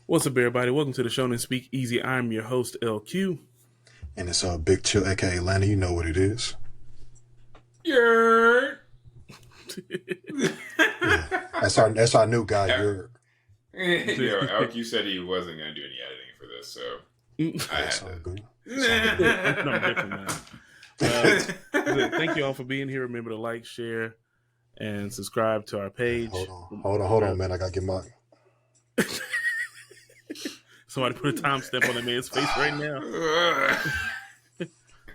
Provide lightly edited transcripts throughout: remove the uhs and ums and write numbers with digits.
What's up, everybody? Welcome to the Shonen Speak Easy. I'm your host, LQ. And it's Big Chill, aka Landon. You know what it is. Yeah. Yeah. That's our new guy. Yo, LQ said he wasn't going to do any editing for this, so I had to. Good. No, definitely not. Thank you all for being here. Remember to like, share, and subscribe to our page. Hold on, man. I gotta get my. Somebody put a timestamp on that man's face right now.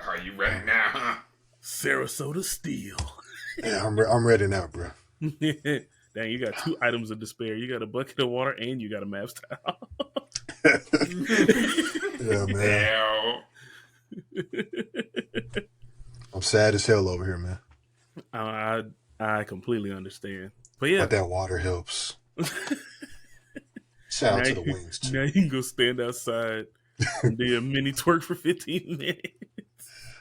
Are you ready now? Huh? Sarasota Steel. Yeah, I'm ready now, bro. Dang, you got 2 items of despair. You got a bucket of water and you got a map towel. Yeah, man. I'm sad as hell over here, man. I completely understand. But yeah. But that water helps. Shout out to the wings, too. Now you can go stand outside and do a mini twerk for 15 minutes.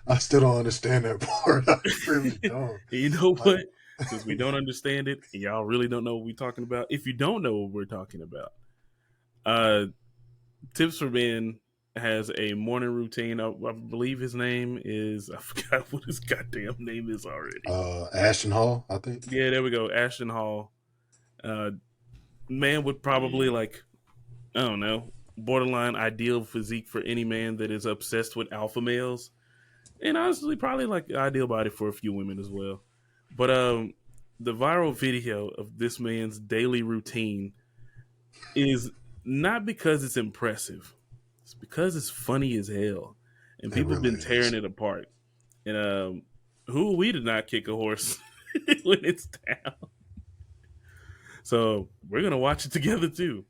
I still don't understand that part. I really don't. You know what? Since we don't understand it, and y'all really don't know what we're talking about, if you don't know what we're talking about, Tips for Men has a morning routine. I believe his name is, I forgot what his goddamn name is already. Ashton Hall, I think. Yeah, there we go. Ashton Hall. Man with probably I don't know, borderline ideal physique for any man that is obsessed with alpha males. And honestly, probably ideal body for a few women as well. But the viral video of this man's daily routine is not because it's impressive. It's because it's funny as hell. And people have been tearing it apart. And who are we to not kick a horse when it's down? So we're going to watch it together too.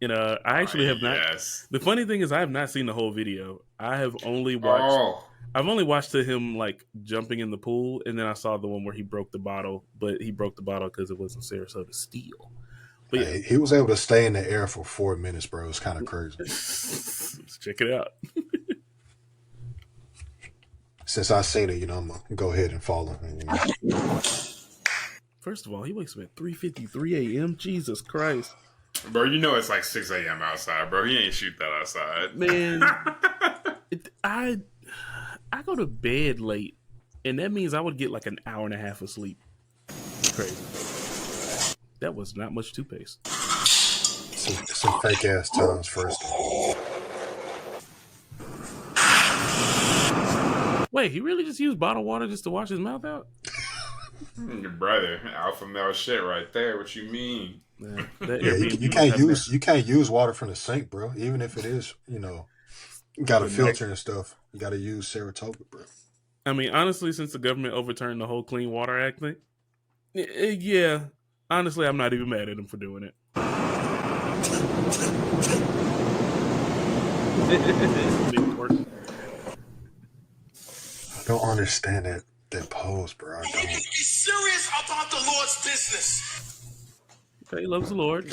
And I actually have not. Yes. The funny thing is, I have not seen the whole video. I have only watched. I've only watched him jumping in the pool, and then I saw the one where he broke the bottle. But he broke the bottle because it wasn't Sarasota Steel. But yeah, he was able to stay in the air for 4 minutes, bro. It's kind of crazy. Let's check it out. Since I seen it, I'm gonna go ahead and follow him. First of all, he wakes up at 3:53 a.m. Jesus Christ. Bro, you know it's 6 a.m. outside, bro. He ain't shoot that outside. Man, I go to bed late, and that means I would get an hour and a half of sleep. Crazy. That was not much toothpaste. Some fake ass times first. Wait, he really just used bottled water just to wash his mouth out? Your brother, alpha male shit right there. What you mean? You can't use water from the sink, bro. Even if it is, got a filter and stuff. You got to use Sarasota, bro. I mean, honestly, since the government overturned the whole Clean Water Act thing, yeah, honestly, I'm not even mad at him for doing it. I don't understand that pose, bro. I don't. Be serious about the Lord's business. Okay, he loves the Lord.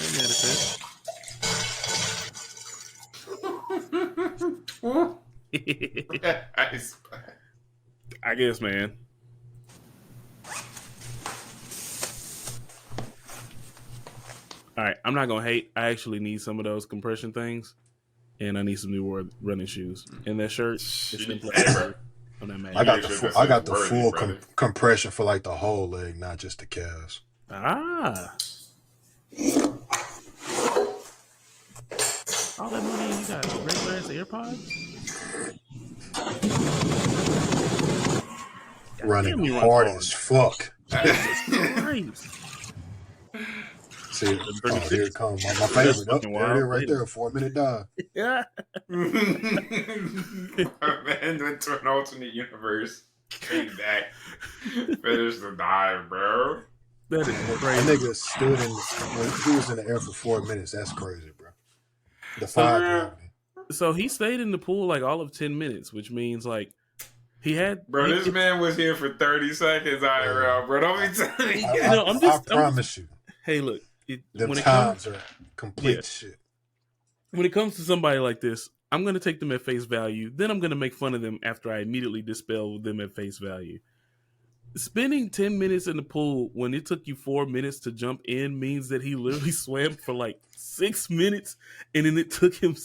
I guess, man. All right, I'm not gonna hate. I actually need some of those compression things, and I need some new running shoes. And that shirt, I'm not mad. I got the full compression for the whole leg, not just the calves. Ah. All that money you got regular ass AirPods? Running hard as fuck. See, here it comes. My favorite. There it is right there. 4-minute dive. Yeah. Man went to an alternate universe. Came back. Finished the dive, bro. That is crazy. That nigga stood he was in the air for 4 minutes. That's crazy, bro. The fire gravity. So he stayed in the pool all of 10 minutes, which means he had. Bro, this man was here for 30 seconds IRL, bro. Don't be telling me. I promise you. Hey, look. Them times are complete shit. When it comes to somebody like this, I'm going to take them at face value. Then I'm going to make fun of them after I immediately dispel them at face value. spending 10 minutes in the pool when it took you 4 minutes to jump in means that he literally swam for like 6 minutes, and then it took him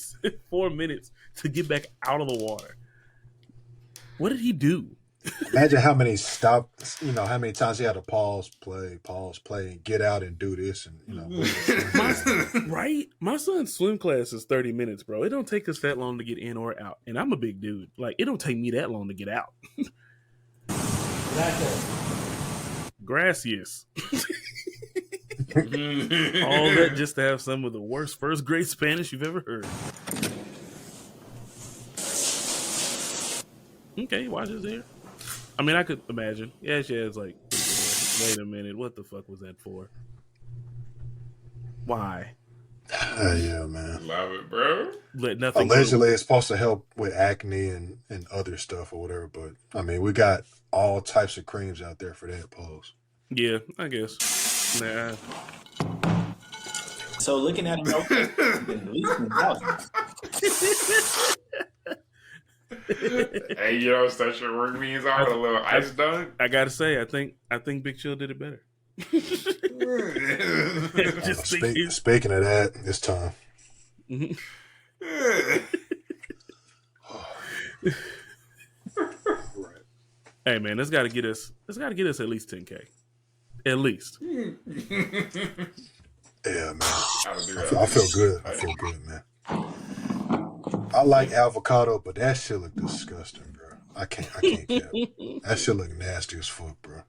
4 minutes to get back out of the water. What did he do? Imagine how many how many times he had to pause, play, and get out and do this, and Right? My son's swim class is 30 minutes, bro. It don't take us that long to get in or out, and I'm a big dude. Like, it don't take me that long to get out. Gracias. All that just to have some of the worst first grade Spanish you've ever heard. Okay, watch this here. I mean, I could imagine. Yeah, she has like, wait a minute, what the fuck was that for? Why? Yeah, man. Love it, bro. Let nothing Allegedly, it's supposed to help with acne and other stuff or whatever. But I mean, we got all types of creams out there for that pose. Yeah, I guess. Nah. So looking at it, at least 1,000. Hey, yo, such your work means I a little ice dunk. I gotta say, I think Big Chill did it better. Speaking of that, it's time. Right. Hey man, this gotta get us at least 10K. At least. Yeah, man. I feel good. I feel good, man. I like avocado, but that shit look disgusting, bro. I can't get it. That shit look nasty as fuck, bro.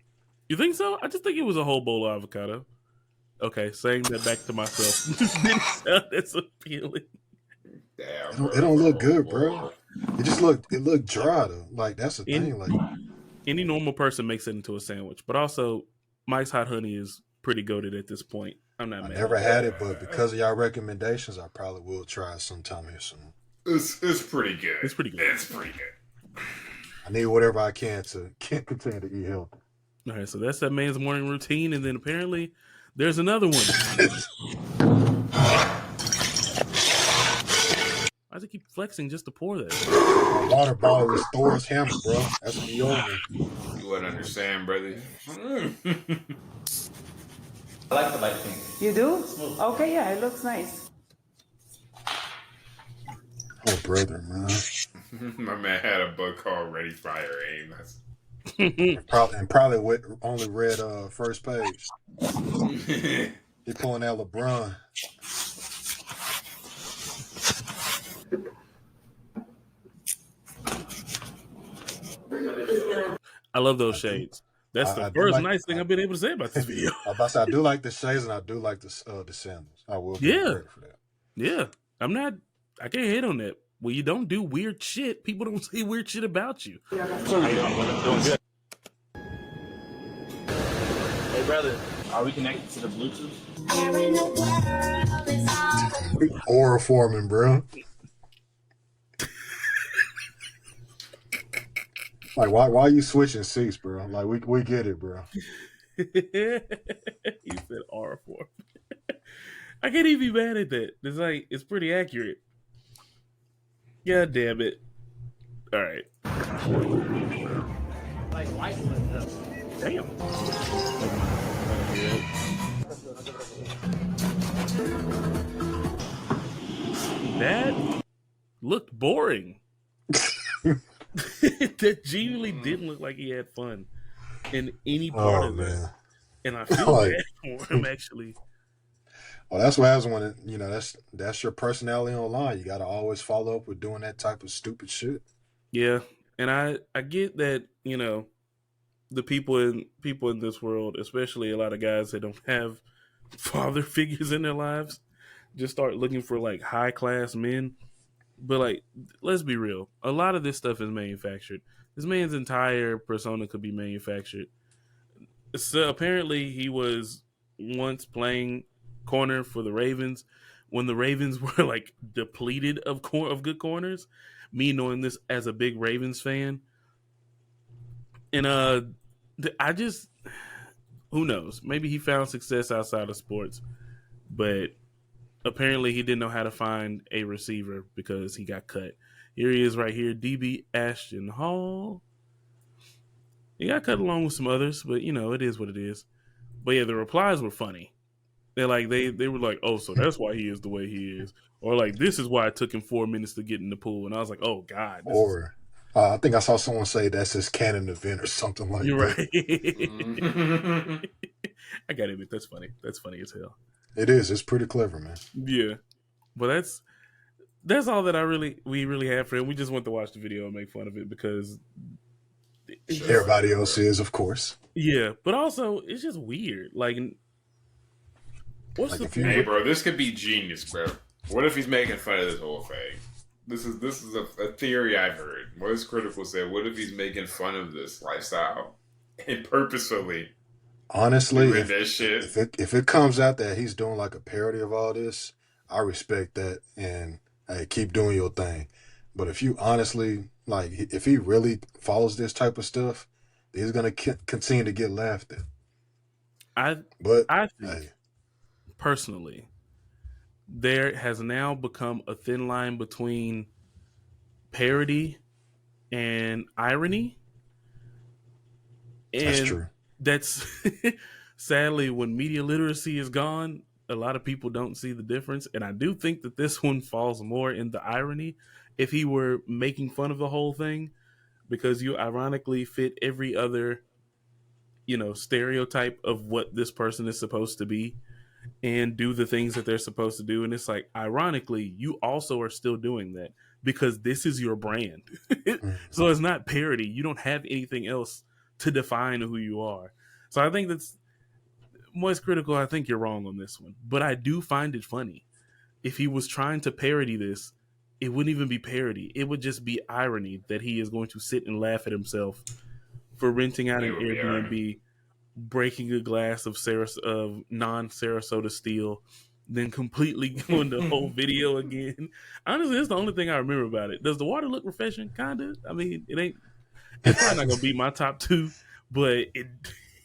You think so? I just think it was a whole bowl of avocado. Okay, saying that back to myself didn't sound as appealing. Damn, it don't look good, bro. It looked dry though. Like that's the thing. Like any normal person makes it into a sandwich, but also Mike's Hot Honey is pretty goated at this point. I'm not mad. I never had it, but because of y'all recommendations, I probably will try it sometime here soon. It's pretty good. It's pretty good. It's pretty good. I need whatever I can to continue to eat healthy. All right, so that's that man's morning routine, and then apparently there's another one. Why does he keep flexing just to pour that? My water bottle is Thor's hammer, bro. That's me over. You wouldn't understand, brother. I like the light pink. You do? Okay, yeah, it looks nice. Oh, brother, man. My man had a book called Ready, Fire, Aim. Probably only read first page. He pulling that LeBron. I love those shades. That's the first nice thing I've been able to say about this video. I do like the shades and I do like the sandals. I will give credit for that. Yeah. I can't hate on that. Well, you don't do weird shit. People don't say weird shit about you. Hey, brother, are we connected to the Bluetooth? Oral forming, bro. Like, why are you switching seats, bro? Like, we get it, bro. He said R4. I can't even be mad at that. It's pretty accurate. God damn it. All right. Damn. That looked boring. That genuinely didn't look like he had fun in any part of this. And I feel bad for him, actually. Well, that's what happens when that's your personality online. You got to always follow up with doing that type of stupid shit. Yeah, and I get that, the people in this world, especially a lot of guys that don't have father figures in their lives, just start looking for like high class men. But like, let's be real. A lot of this stuff is manufactured. This man's entire persona could be manufactured. So apparently he was once playing corner for the Ravens when the Ravens were like depleted of good corners. Me knowing this as a big Ravens fan. And I just, who knows? Maybe he found success outside of sports, but apparently he didn't know how to find a receiver because he got cut. Here he is right here, DB Ashton Hall. He got cut along with some others, but you know, it is what it is. But yeah, the replies were funny. They're like they were like, oh, so that's why he is the way he is, or like this is why it took him 4 minutes to get in the pool, and I was like, oh god, this is Or I think I saw someone say that's his canon event or something like you're that. right. Mhm. I gotta admit, that's funny. That's funny as hell. It is. It's pretty clever, man. Yeah, but that's all that we really have for him. We just want to watch the video and make fun of it because Everybody else is, of course. yeah, but also it's just weird. Like, what's Like the if you- Hey, bro, this could be genius, bro. What if he's making fun of this whole thing? This is a theory I've heard. What is Critical said? What if he's making fun of this lifestyle and purposefully Honestly, doing that shit? if it comes out that he's doing like a parody of all this, I respect that, and hey, keep doing your thing. But if you honestly like, if he really follows this type of stuff, he's gonna continue to get laughed at. But I think hey, personally, there has now become a thin line between parody and irony. And that's true. that's sadly when media literacy is gone, a lot of people don't see the difference. And I do think that this one falls more in the irony if he were making fun of the whole thing, because you ironically fit every other, you know, stereotype of what this person is supposed to be and do the things that they're supposed to do. And it's like, ironically, you also are still doing that because this is your brand. So it's not parody. You don't have anything else to define who you are. So I think that's Moist Critical. I think you're wrong on this one, but I do find it funny. If he was trying to parody this, it wouldn't even be parody. It would just be irony that he is going to sit and laugh at himself for renting out an It would be Airbnb, irony. breaking a glass of non-Sarasota steel, then completely going the whole video again. Honestly, that's the only thing I remember about it. Does the water look refreshing? Kinda. I mean, it ain't. It's probably not gonna be my top two, but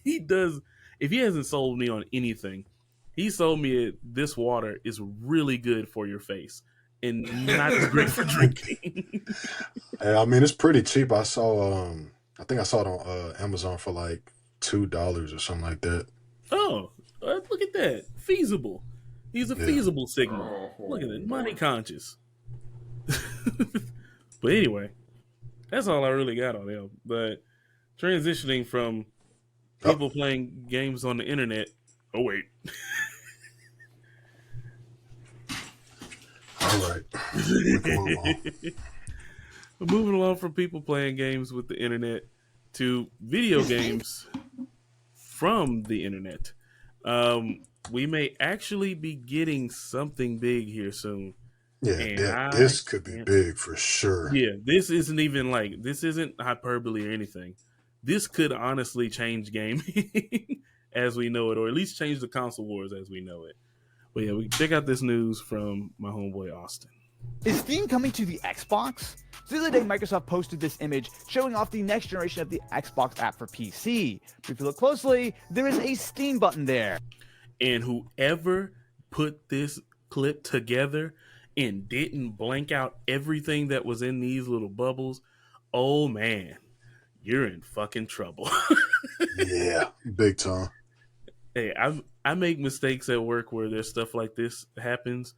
he does. If he hasn't sold me on anything, he sold me this water is really good for your face and not as great for drinking. Hey, I mean, it's pretty cheap. I saw, I think I saw it on Amazon for like $2 or something like that. Oh, look at that. Feasible. He's a Yeah. feasible signal. Oh, Look at it. Money conscious. But anyway, that's all I really got on him. But transitioning from people playing games on the internet. Oh, wait. All right. We can move on. Moving along from people playing games with the internet to video games from the internet. We may actually be getting something big here soon. Yeah, And this could be big for sure. Yeah, this isn't hyperbole or anything. This could honestly change gaming as we know it, or at least change the console wars as we know it. But yeah, we check out this news from my homeboy Austin. Is Steam coming to the Xbox? So the other day, Microsoft posted this image showing off the next generation of the Xbox app for PC. But if you look closely, there is a Steam button there. And whoever put this clip together and didn't blank out everything that was in these little bubbles, oh man, you're in fucking trouble. Yeah, big time. Hey, I make mistakes at work where there's stuff like this happens,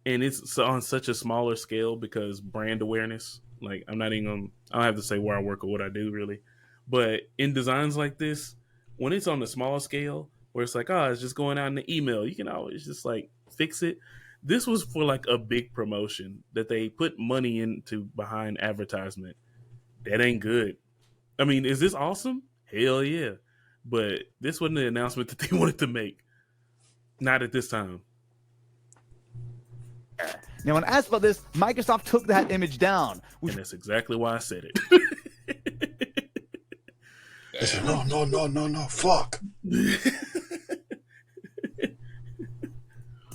and it's on such a smaller scale because brand awareness. Like, I don't have to say where I work or what I do really, but in designs like this, when it's on the smaller scale, where it's like, oh, it's just going out in the email, you can always just like fix it. This was for like a big promotion that they put money into behind advertisement. That ain't good. I mean, is this awesome? Hell yeah. But this wasn't the announcement that they wanted to make. Not at this time. Now, when asked about this, Microsoft took that image down. And that's exactly why I said it. They said, no, fuck.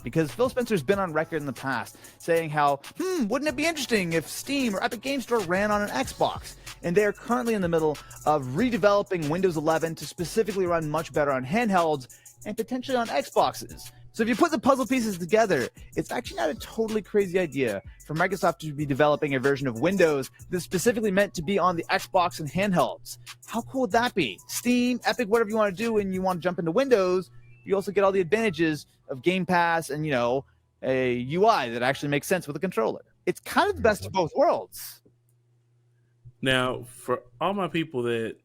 Because Phil Spencer's been on record in the past saying how, wouldn't it be interesting if Steam or Epic Game Store ran on an Xbox? And they are currently in the middle of redeveloping Windows 11 to specifically run much better on handhelds and potentially on Xboxes. So if you put the puzzle pieces together, it's actually not a totally crazy idea for Microsoft to be developing a version of Windows that's specifically meant to be on the Xbox and handhelds. How cool would that be? Steam, Epic, whatever you want to do, and you want to jump into Windows, you also get all the advantages of Game Pass and, a UI that actually makes sense with a controller. It's kind of the best of both worlds. Now, for all my people that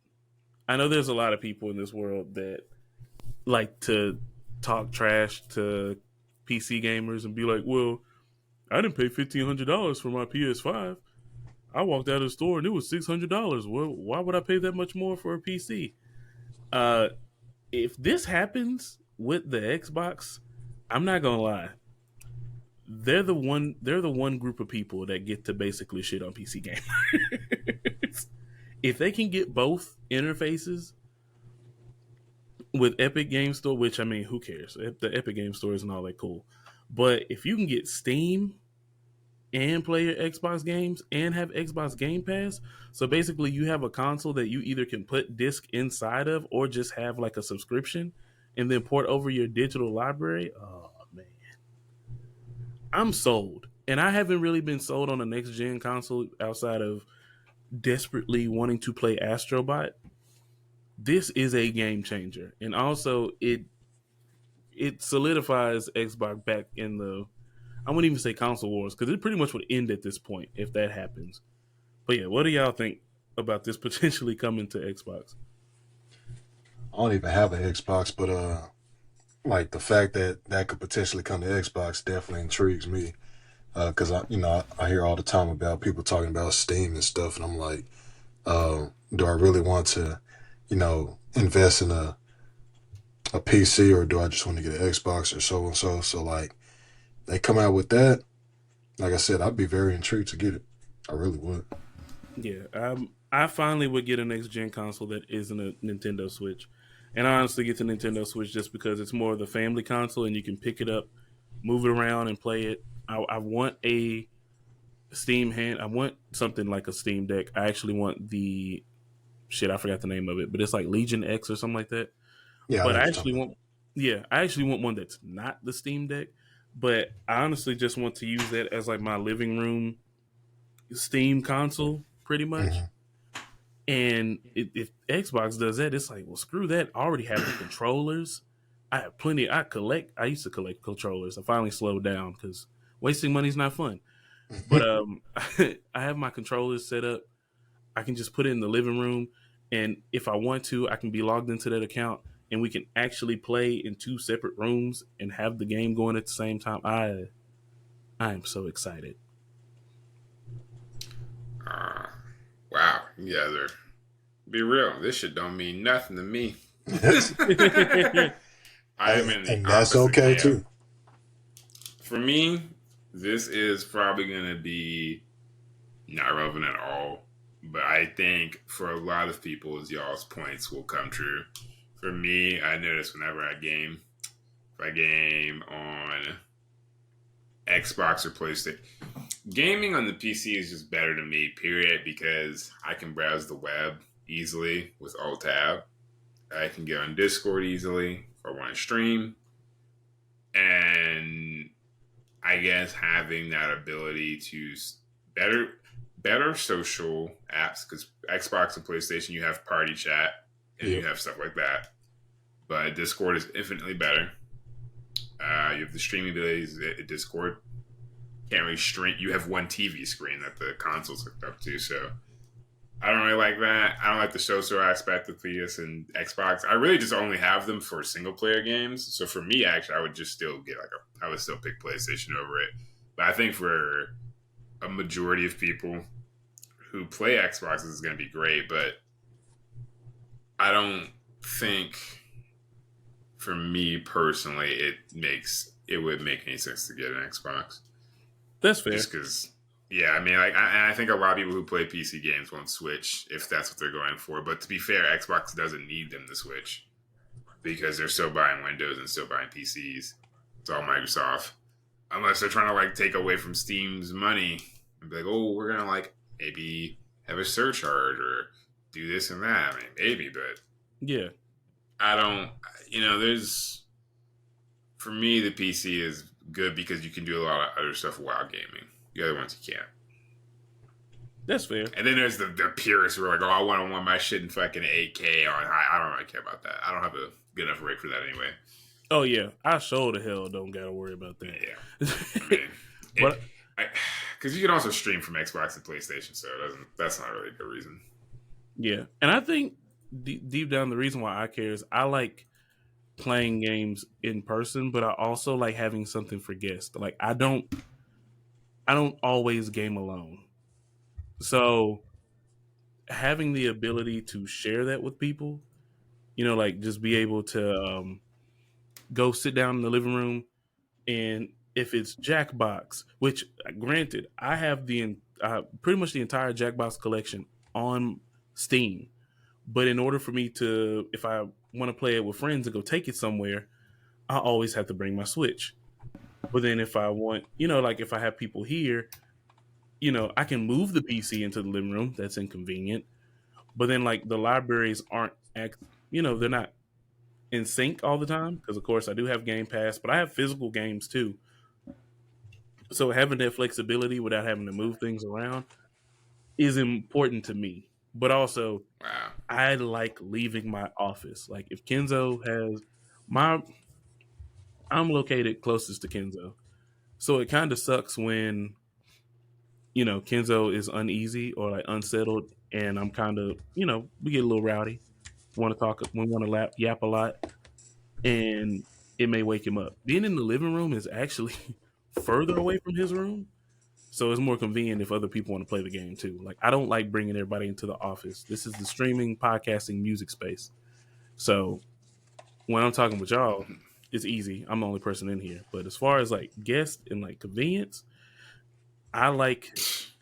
I know, there's a lot of people in this world that like to talk trash to PC gamers and be like, well, I didn't pay $1,500 for my PS5. I walked out of the store and it was $600. Well, why would I pay that much more for a PC? If this happens with the Xbox, I'm not gonna lie. They're the one group of people that get to basically shit on PC gamers. If they can get both interfaces with Epic Game Store, which, I mean, who cares? The Epic Game Store isn't all that cool. But if you can get Steam and play your Xbox games and have Xbox Game Pass, so basically you have a console that you either can put disc inside of or just have like a subscription and then port over your digital library. Oh man, I'm sold. And I haven't really been sold on a next gen console outside of desperately wanting to play Astrobot. This is a game changer, and also it solidifies Xbox back in the, I wouldn't even say console wars, because it pretty much would end at this point if that happens. But yeah, what do y'all think about this potentially coming to Xbox? I don't even have an Xbox, but like the fact that that could potentially come to Xbox definitely intrigues me. Because I hear all the time about people talking about Steam and stuff, and I'm like, do I really want to, invest in a PC, or do I just want to get an Xbox or so and so? So like, they come out with that. Like I said, I'd be very intrigued to get it. I really would. Yeah, I finally would get a next gen console that isn't a Nintendo Switch, and I honestly get the Nintendo Switch just because it's more of the family console, and you can pick it up, move it around, and play it. I want a Steam hand. I want something like a Steam Deck. I actually want the shit. I forgot the name of it, but it's like Legion X or something like that. Yeah, But I I know actually want, yeah, I actually want one that's not the Steam Deck. But I honestly just want to use that as like my living room Steam console, pretty much. Mm-hmm. And if Xbox does that, it's like, well, screw that. I already have the controllers. I have plenty. I used to collect controllers. I finally slowed down because wasting money is not fun. But I have my controllers set up. I can just put it in the living room, and if I want to, I can be logged into that account, and we can actually play in two separate rooms and have the game going at the same time. I am so excited. Wow, you guys are, be real. This shit don't mean nothing to me. I am in the and that's opposite okay camp. too. For me, this is probably going to be not relevant at all. But I think for a lot of people, y'all's points will come true. For me, I notice whenever I game, if I game on Xbox or PlayStation, gaming on the PC is just better to me, period, because I can browse the web easily with Alt-Tab. I can get on Discord easily if I want to stream. And I guess having that ability to better social apps, because Xbox and PlayStation, you have party chat and you have stuff like that. But Discord is infinitely better. You have the streaming abilities at Discord. Can't really stream. You have one TV screen that the console's hooked up to, so I don't really like that. I don't like the social aspect of PS and Xbox. I really just only have them for single player games. So for me, actually, I would just still get I would still pick PlayStation over it. But I think for a majority of people who play Xbox, this is going to be great. But I don't think, for me personally, it would make any sense to get an Xbox. That's fair. Just because, yeah, I mean, I think a lot of people who play PC games won't switch if that's what they're going for. But to be fair, Xbox doesn't need them to switch because they're still buying Windows and still buying PCs. It's all Microsoft. Unless they're trying to take away from Steam's money and be like, oh, we're going to maybe have a surcharge or do this and that. I mean, maybe, but yeah, I don't, there's, For me, the PC is good because you can do a lot of other stuff while gaming. The other ones you can't. That's fair. And then there's the purists who are like, oh, I want my shit in fucking 8K on high. I don't really care about that. I don't have a good enough rig for that anyway. Oh yeah, I sure the hell don't gotta worry about that. Yeah, I mean, because you can also stream from Xbox and PlayStation, so that's not really a good reason. Yeah, and I think deep down the reason why I care is I like playing games in person, but I also like having something for guests. Like I don't always game alone, so having the ability to share that with people, like just be able to go sit down in the living room, and if it's Jackbox, which granted I have pretty much the entire Jackbox collection on Steam, but in order for me to, if I want to play it with friends and go take it somewhere, I always have to bring my Switch. But then if I want, like if I have people here, I can move the PC into the living room. That's inconvenient. But then like the libraries aren't, they're not in sync all the time, because of course I do have Game Pass, but I have physical games too. So having that flexibility without having to move things around is important to me. But also, wow, I like leaving my office. Like if Kenzo has I'm located closest to Kenzo, so it kind of sucks when Kenzo is uneasy or like unsettled, and I'm kind of we get a little rowdy. Want to talk? We want to yap a lot, and it may wake him up. Being in the living room is actually further away from his room, so it's more convenient if other people want to play the game too. Like I don't like bringing everybody into the office. This is the streaming, podcasting, music space. So when I'm talking with y'all, it's easy. I'm the only person in here. But as far as like guests and like convenience, I like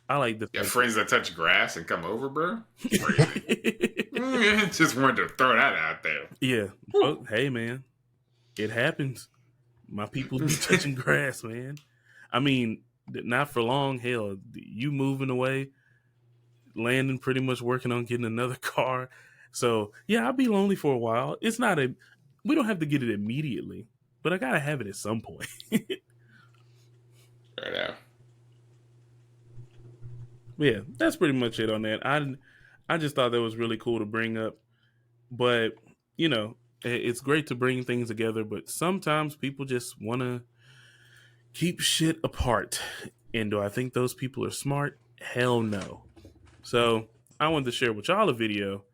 the friends that touch grass and come over, bro. Crazy. Just wanted to throw that out there. Yeah. Oh, hey man, it happens. My people be touching grass, man. I mean, not for long. Hell, you moving away, Landon pretty much working on getting another car. So yeah, I'll be lonely for a while. We don't have to get it immediately, but I gotta have it at some point. Right now. Yeah, that's pretty much it on that. I just thought that was really cool to bring up, but it's great to bring things together, but sometimes people just want to keep shit apart. And do I think those people are smart? Hell no. So I wanted to share with y'all a video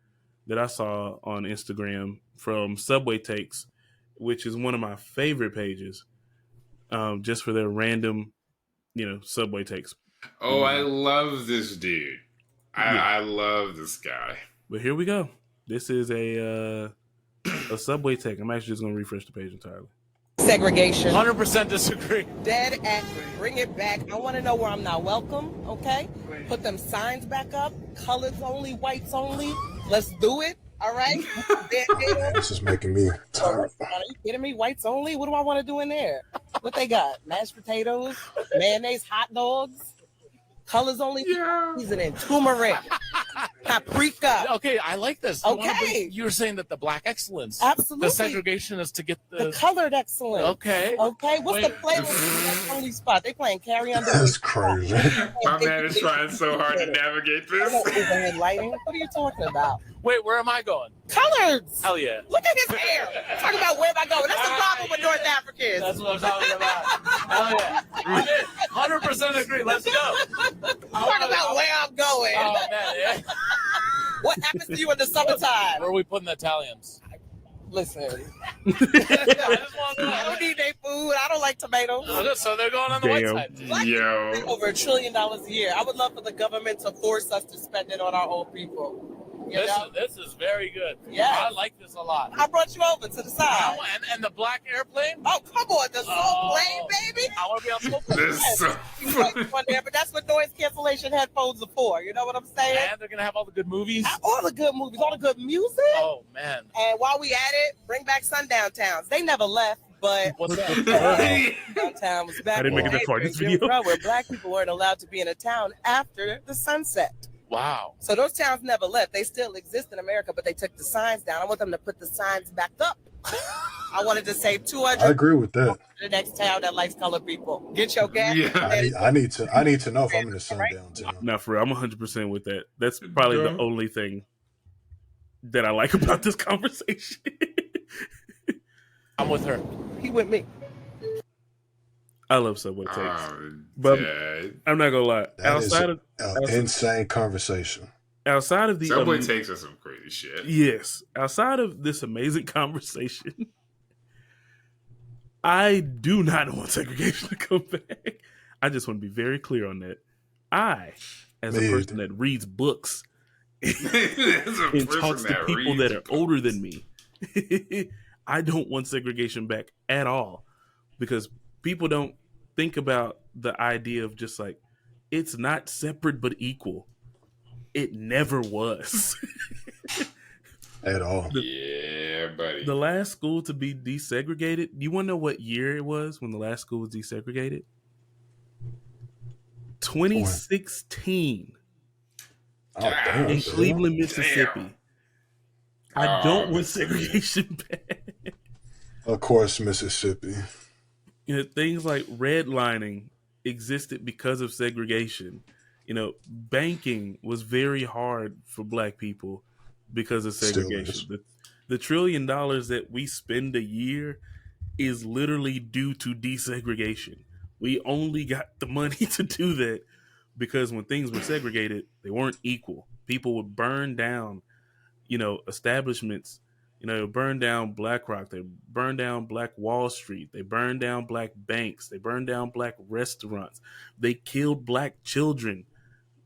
that I saw on Instagram from Subway Takes, which is one of my favorite pages, just for their random, Subway Takes. Oh, I love this dude. I love this guy. But here we go. This is a Subway Take. I'm actually just going to refresh the page entirely. Segregation. 100% disagree. Dead at bring it back. I want to know where I'm not welcome, okay? Put them signs back up. Colors only, whites only. Let's do it, all right? This is making me tired. Are you kidding me? Whites only? What do I want to do in there? What they got? Mashed potatoes, mayonnaise, hot dogs, colors only, seasoning, turmeric, paprika. Okay, I like this. Okay. You're saying that the black excellence. Absolutely. The segregation is to get the colored excellence. Okay. Okay. What's the playlist only spot? They playing Carry On. That's crazy. My man is trying so hard to navigate this. Overhead lighting. What are you talking about? Wait, where am I going? Colors. Hell yeah. Look at his hair. Talking about where am I going? That's the problem with North Africans. That's what I'm talking about. Hell yeah. 100% agree. Let's go. Talk about where I'm going. Oh, man, yeah. What happens to you in the summertime? Where are we putting the Italians? Listen. I don't need their food. I don't like tomatoes. So they're going on the white side. Yo. Over $1 trillion a year. I would love for the government to force us to spend it on our own people. This is very good. Yeah. I like this a lot. I brought you over to the side. And the black airplane? Oh, come on. The soul plane, baby. I want to be on soul plane. This is so funny. But that's what noise cancellation headphones are for. You know what I'm saying? And they're going to have all the good movies. All the good movies. All the good music. Oh, man. And while we at it, bring back Sundown Towns. They never left. But what's that? Downtown was back. I didn't make it that far in this video. Where black people weren't allowed to be in a town after the sunset. Wow. So those towns never left. They still exist in America, but they took the signs down. I want them to put the signs back up. I wanted to save I 200 agree with that. the next town that likes colored people. Get your gas. Yeah. I need to know if I'm in a sundown town. Not for real. I'm 100% with that. That's probably the Duh. only thing that I like about this conversation. I'm with her. He with me. I love Subway takes. But I'm not gonna lie. That is an insane conversation. Outside of the Subway takes us some crazy shit. Yes, outside of this amazing conversation, I do not want segregation to come back. I just want to be very clear on that. I, as a person that reads books and talks to people that are older than me, I don't want segregation back at all, because people don't think about the idea of just like, it's not separate but equal. It never was. At all. Yeah, buddy. The last school to be desegregated, you want to know what year it was when the last school was desegregated? 2016. In Cleveland, Mississippi. Damn. I don't want segregation back. Of course, Mississippi. You know, things like redlining existed because of segregation. You know, banking was very hard for Black people because of segregation. The $1 trillion that we spend a year is literally due to desegregation. We only got the money to do that because when things were segregated, they weren't equal. People would burn down, you know, establishments. You know, they burned down BlackRock. They burned down Black Wall Street. They burned down Black banks. They burned down Black restaurants. They killed Black children.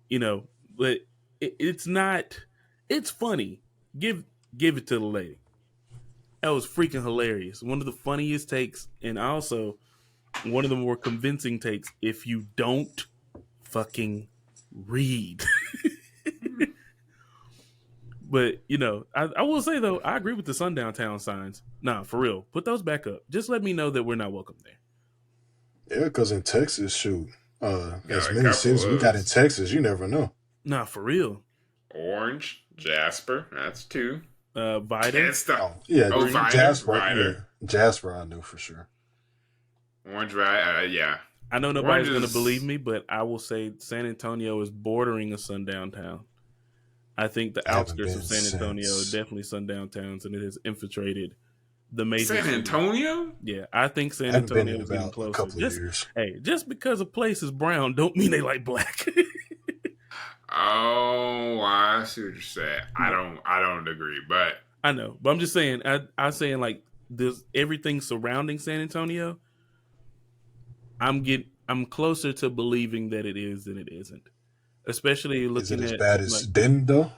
You know, but it's not. It's funny. Give it to the lady. That was freaking hilarious. One of the funniest takes, and also one of the more convincing takes. If you don't fucking read. But, you know, I will say, though, I agree with the sundown town signs. Nah, for real. Put those back up. Just let me know that we're not welcome there. Yeah, because in Texas, shoot, as many cities we got in Texas, you never know. Nah, for real. Orange, Jasper, that's 2. Vida. Vida, Jasper. Vida. Yeah, Jasper, I knew for sure. Orange, yeah. I know nobody's going to believe me, but I will say San Antonio is bordering a sundown town. I think the outskirts of San Antonio are definitely sundown towns, and it has infiltrated the major. San Antonio? Yeah, I think San Antonio is getting closer. Just because a place is brown, don't mean they like Black. Oh, I see what you're saying. I don't agree, but I know. But I'm just saying. I'm saying like this. Everything surrounding San Antonio. I'm closer to believing that it is than it isn't. Especially looking at. Is it as bad as Denton, though?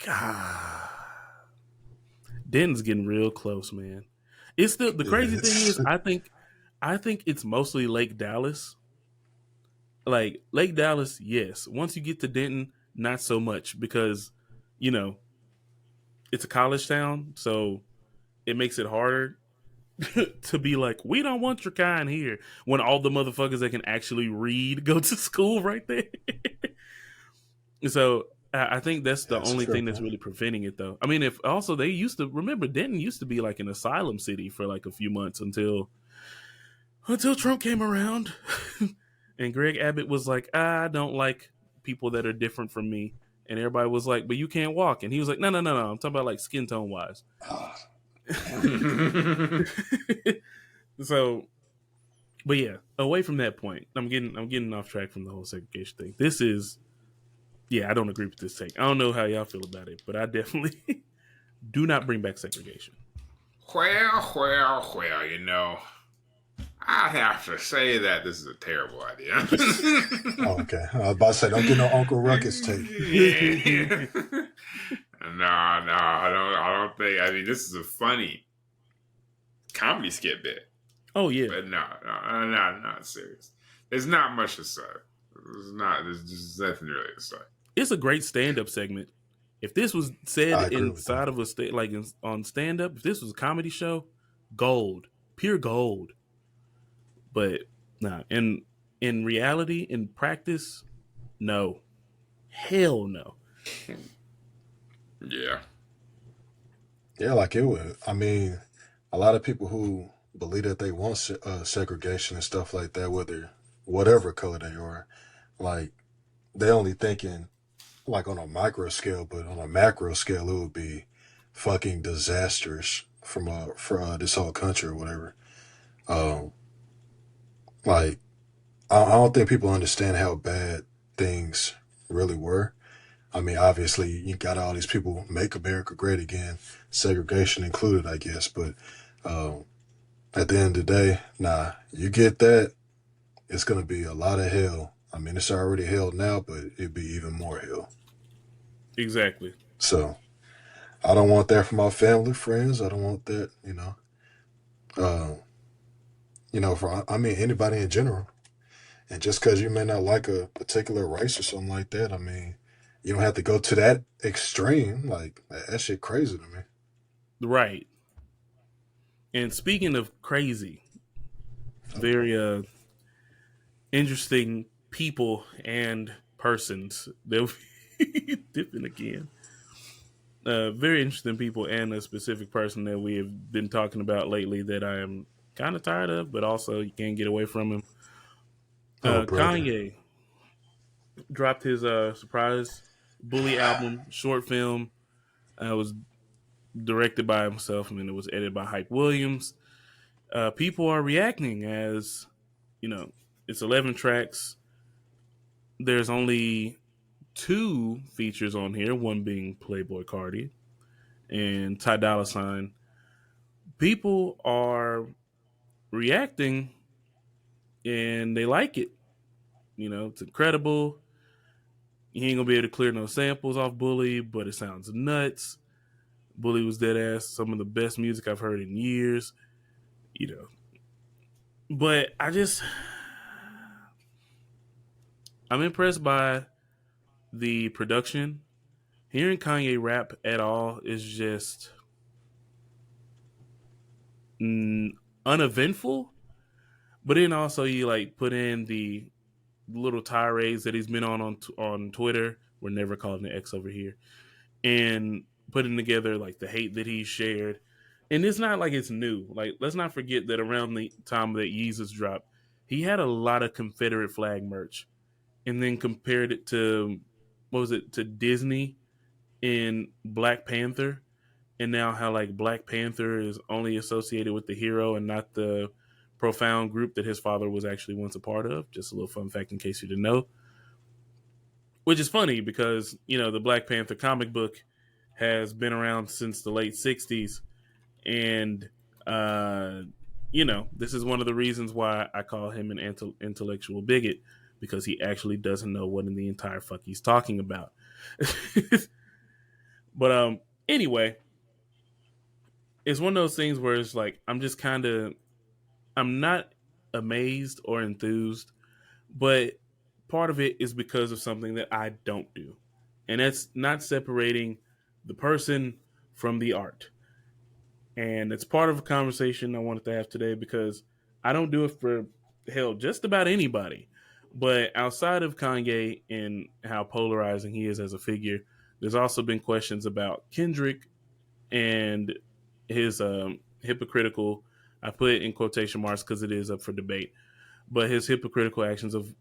God, Denton's getting real close, man. It's the crazy thing is, I think it's mostly Lake Dallas. Like Lake Dallas, yes. Once you get to Denton, not so much, because, you know, it's a college town, so it makes it harder to be like, we don't want your kind here, when all the motherfuckers that can actually read go to school right there. So I think that's the only thing that's really preventing it, though. I mean, if also they used to remember Denton used to be like an asylum city for like a few months until Trump came around. And Greg Abbott was like, I don't like people that are different from me. And everybody was like, but you can't walk. And he was like, no. I'm talking about like skin tone wise. So, but yeah, away from that point, I'm getting off track from the whole segregation thing. This is, yeah, I don't agree with this take. I don't know how y'all feel about it, but I definitely do not bring back segregation. Well, you know, I have to say that this is a terrible idea. Okay. I was about to say, don't get no Uncle Ruckus take. Yeah. No, I don't think. I mean, this is a funny comedy skit bit. Oh yeah, but no, not serious. There's not much to say. There's just nothing really to say. It's a great stand-up segment. If this was said inside of a on stand-up, if this was a comedy show, gold, pure gold. But nah, in reality, in practice, no. Hell no. Yeah. Yeah, like it would. I mean, a lot of people who believe that they want segregation and stuff like that, whether whatever color they are, like they only thinking like on a micro scale, but on a macro scale, it would be fucking disastrous from for this whole country or whatever. Um, like I don't think people understand how bad things really were. I mean, obviously, you got all these people make America great again, segregation included, I guess. But um, at the end of the day, nah, you get that, it's gonna be a lot of hell. I mean, it's already hell now, but it'd be even more hell. Exactly. So I don't want that for my family, friends. I don't want that, uh, for I mean anybody in general. And just because you may not like a particular race or something like that, I mean, you don't have to go to that extreme. Like that shit crazy to me. Right. And speaking of crazy, very interesting people and persons. They'll be dipping again. Very interesting people and a specific person that we have been talking about lately that I am kind of tired of, but also you can't get away from him. Oh, brother. Kanye dropped his surprise Bully album, short film. It was directed by himself and it was edited by Hype Williams. People are reacting as, it's 11 tracks. There's only 2 features on here, one being Playboy Cardi and Ty Dolla Sign. People are reacting and they like it. It's incredible. He ain't gonna be able to clear no samples off Bully, but it sounds nuts. Bully was dead ass some of the best music I've heard in years. But I'm impressed by the production. Hearing Kanye rap at all is just uneventful. But then also you like put in the little tirades that he's been on Twitter. We're never calling it X over here, and putting together like the hate that he shared. And it's not like it's new. Like, let's not forget that around the time that Yeezus dropped, he had a lot of Confederate flag merch, and then compared it to to Disney in Black Panther, and now how like Black Panther is only associated with the hero and not the profound group that his father was actually once a part of. Just a little fun fact in case you didn't know. Which is funny because, the Black Panther comic book has been around since the late 60s. And, this is one of the reasons why I call him an intellectual bigot, because he actually doesn't know what in the entire fuck he's talking about. But anyway, it's one of those things where it's like I'm not amazed or enthused, but part of it is because of something that I don't do. And that's not separating the person from the art. And it's part of a conversation I wanted to have today because I don't do it for hell, just about anybody. But outside of Kanye and how polarizing he is as a figure, there's also been questions about Kendrick and his hypocritical, I put it in quotation marks because it is up for debate, but his hypocritical actions of,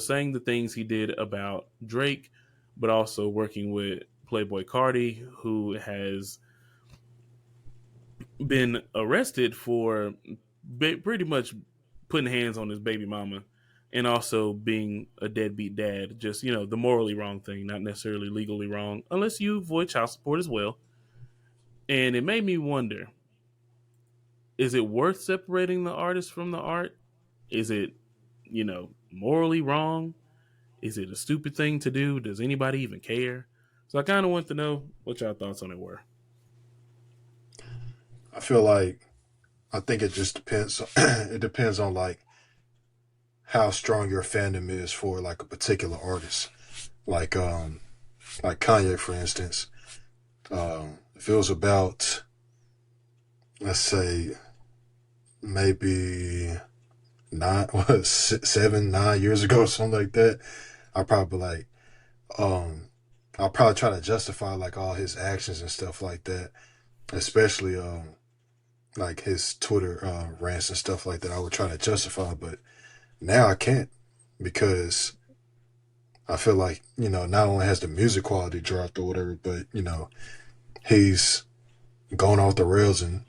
saying the things he did about Drake, but also working with Playboy Cardi, who has been arrested for pretty much putting hands on his baby mama and also being a deadbeat dad. Just, the morally wrong thing, not necessarily legally wrong, unless you avoid child support as well. And it made me wonder, is it worth separating the artist from the art? Is it, morally wrong? Is it a stupid thing to do? Does anybody even care? So I kind of want to know what y'all thoughts on it were. I feel like I think it just depends. It depends on like how strong your fandom is for like a particular artist, like Kanye, for instance. If it was about, let's say, maybe 7, 9 years ago, or something like that, I probably like, um, I'll probably try to justify like all his actions and stuff like that, especially like his Twitter rants and stuff like that. I would try to justify, but now I can't because I feel like not only has the music quality dropped or whatever, but he's gone off the rails and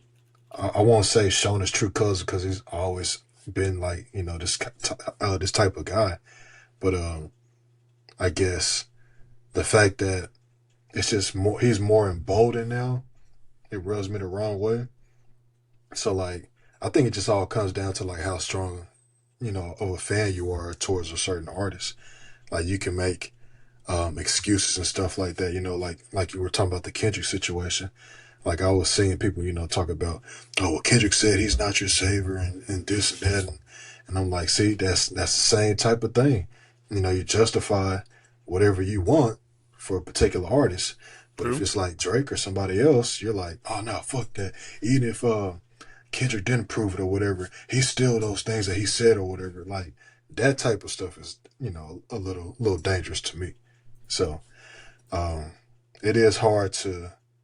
I won't say shown his true colors because he's always been like this type of guy, but I guess the fact that it's just more he's more emboldened now, it rubs me the wrong way. So like I think it just all comes down to like how strong of a fan you are towards a certain artist. Like you can make excuses and stuff like that. Like you were talking about the Kendrick situation. Like I was seeing people, talk about, oh, well, Kendrick said he's not your savior and this and that, and I'm like, see, that's the same type of thing. You justify whatever you want for a particular artist, but if True. it's like Drake or somebody else, you're like, oh no, fuck that. Even if Kendrick didn't prove it or whatever, he's still those things that he said or whatever. Like that type of stuff is, a little dangerous to me. So um, it is hard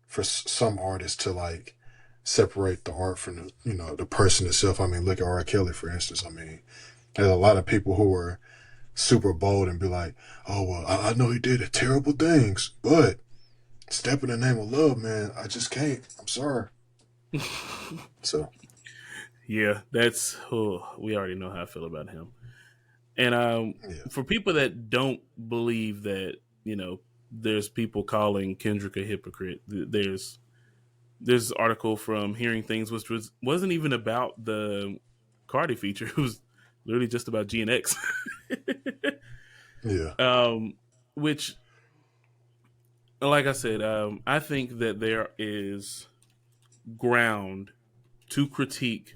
for some artists to like separate the art from the person itself. I mean, look at R. Kelly for instance. I mean, there's a lot of people who are super bold and be like, oh well, I know he did terrible things, but step in the name of love, man, I just can't. I'm sorry. So Yeah, that's we already know how I feel about him. And yeah, for people that don't believe that, there's people calling Kendrick a hypocrite. There's this article from Hearing Things, which wasn't even about the Cardi feature. It was literally just about G and X, yeah, which, like I said, I think that there is ground to critique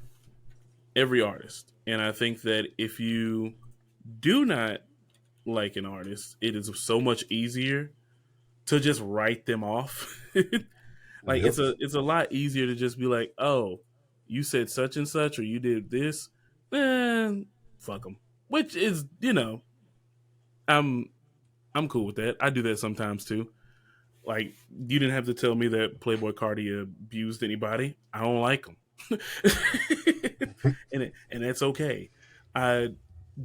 every artist, and I think that if you do not like an artist, it is so much easier to just write them off. Like yep. it's a lot easier to just be like, oh, you said such and such, or you did this, man, fuck them. Which is, I'm I'm cool with that. I do that sometimes too. Like you didn't have to tell me that Playboy Cardi abused anybody. I don't like him, and that's okay. I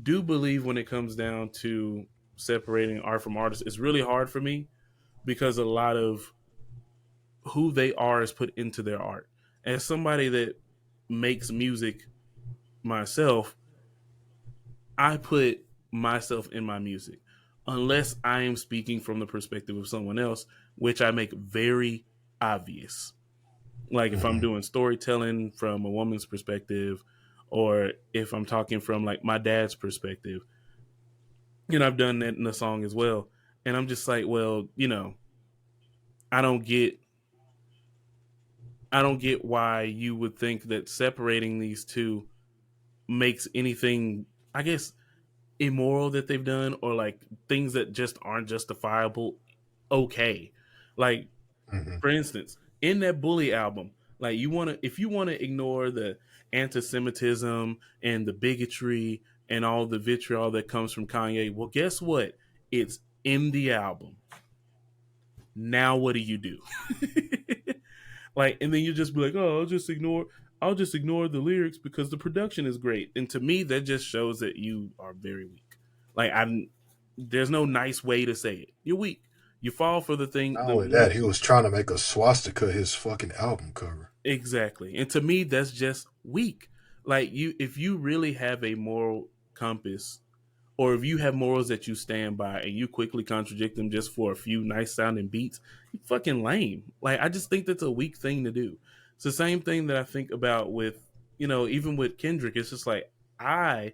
do believe when it comes down to separating art from artists, it's really hard for me because a lot of who they are is put into their art. As somebody that makes music myself, I put myself in my music. Unless I am speaking from the perspective of someone else, which I make very obvious. Like if I'm Hmm. doing storytelling from a woman's perspective, or if I'm talking from like my dad's perspective, I've done that in the song as well. And I'm just like, well, I don't get I don't get why you would think that separating these two makes anything, I guess, immoral that they've done or like things that just aren't justifiable okay. Like, Hmm. for instance, in that Bully album, like if you want to ignore the anti-Semitism and the bigotry and all the vitriol that comes from Kanye, well, guess what? It's in the album. Now what do you do? Like, and then you just be like, oh, I'll just ignore the lyrics because the production is great. And to me, that just shows that you are very weak. Like, there's no nice way to say it. You're weak. You fall for the thing, Not the only that, one he was trying to make a swastika his fucking album cover. exactly. And to me, that's just weak. Like if you really have a moral compass, or if you have morals that you stand by and you quickly contradict them just for a few nice sounding beats, you fucking lame. Like I just think that's a weak thing to do. It's the same thing that I think about with, even with Kendrick. It's just like I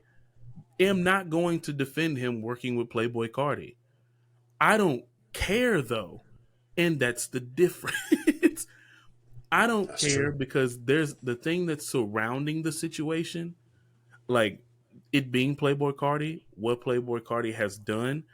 am not going to defend him working with Playboy Cardi. I don't care though. And that's the difference. I don't That's care true. because there's the thing that's surrounding the situation, like it being Playboy Cardi, what Playboy Cardi has done,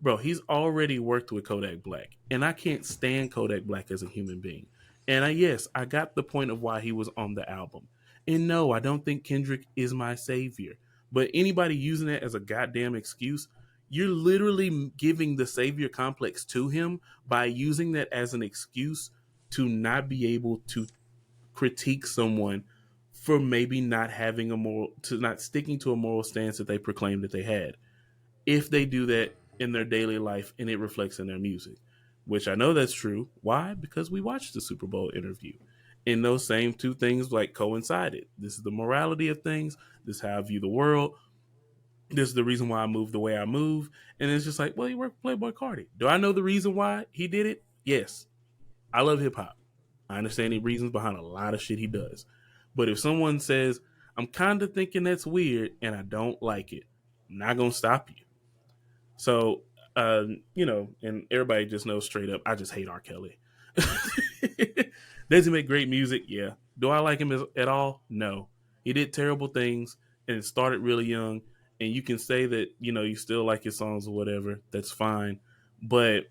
bro, he's already worked with Kodak Black. And I can't stand Kodak Black as a human being. And yes, I got the point of why he was on the album. And no, I don't think Kendrick is my savior. But anybody using that as a goddamn excuse, You're literally giving the savior complex to him by using that as an excuse to not be able to critique someone for maybe not having a moral, to not sticking to a moral stance that they proclaimed that they had. If they do that in their daily life and it reflects in their music, which I know that's true. Why? Because we watched the Super Bowl interview. And those same two things like coincided. This is the morality of things. This is how I view the world. This is the reason why I move the way I move. And it's just like, well, you work for Playboy Cardi. Do I know the reason why he did it? Yes. I love hip hop. I understand the reasons behind a lot of shit he does. But if someone says, I'm kind of thinking that's weird and I don't like it, I'm not going to stop you. So, and everybody just knows straight up, I just hate R. Kelly. Does he make great music? Yeah. Do I like him at all? No. He did terrible things and it started really young. And you can say that, you still like his songs or whatever. That's fine. But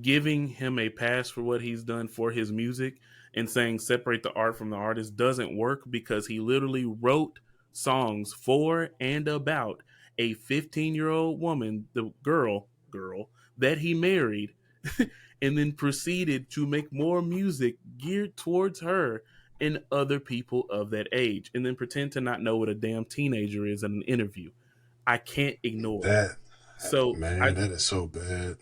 giving him a pass for what he's done for his music and saying separate the art from the artist doesn't work, because he literally wrote songs for and about a 15-year-old woman, the girl that he married, and then proceeded to make more music geared towards her and other people of that age, and then pretend to not know what a damn teenager is in an interview. I can't ignore That it. So man, that is so bad.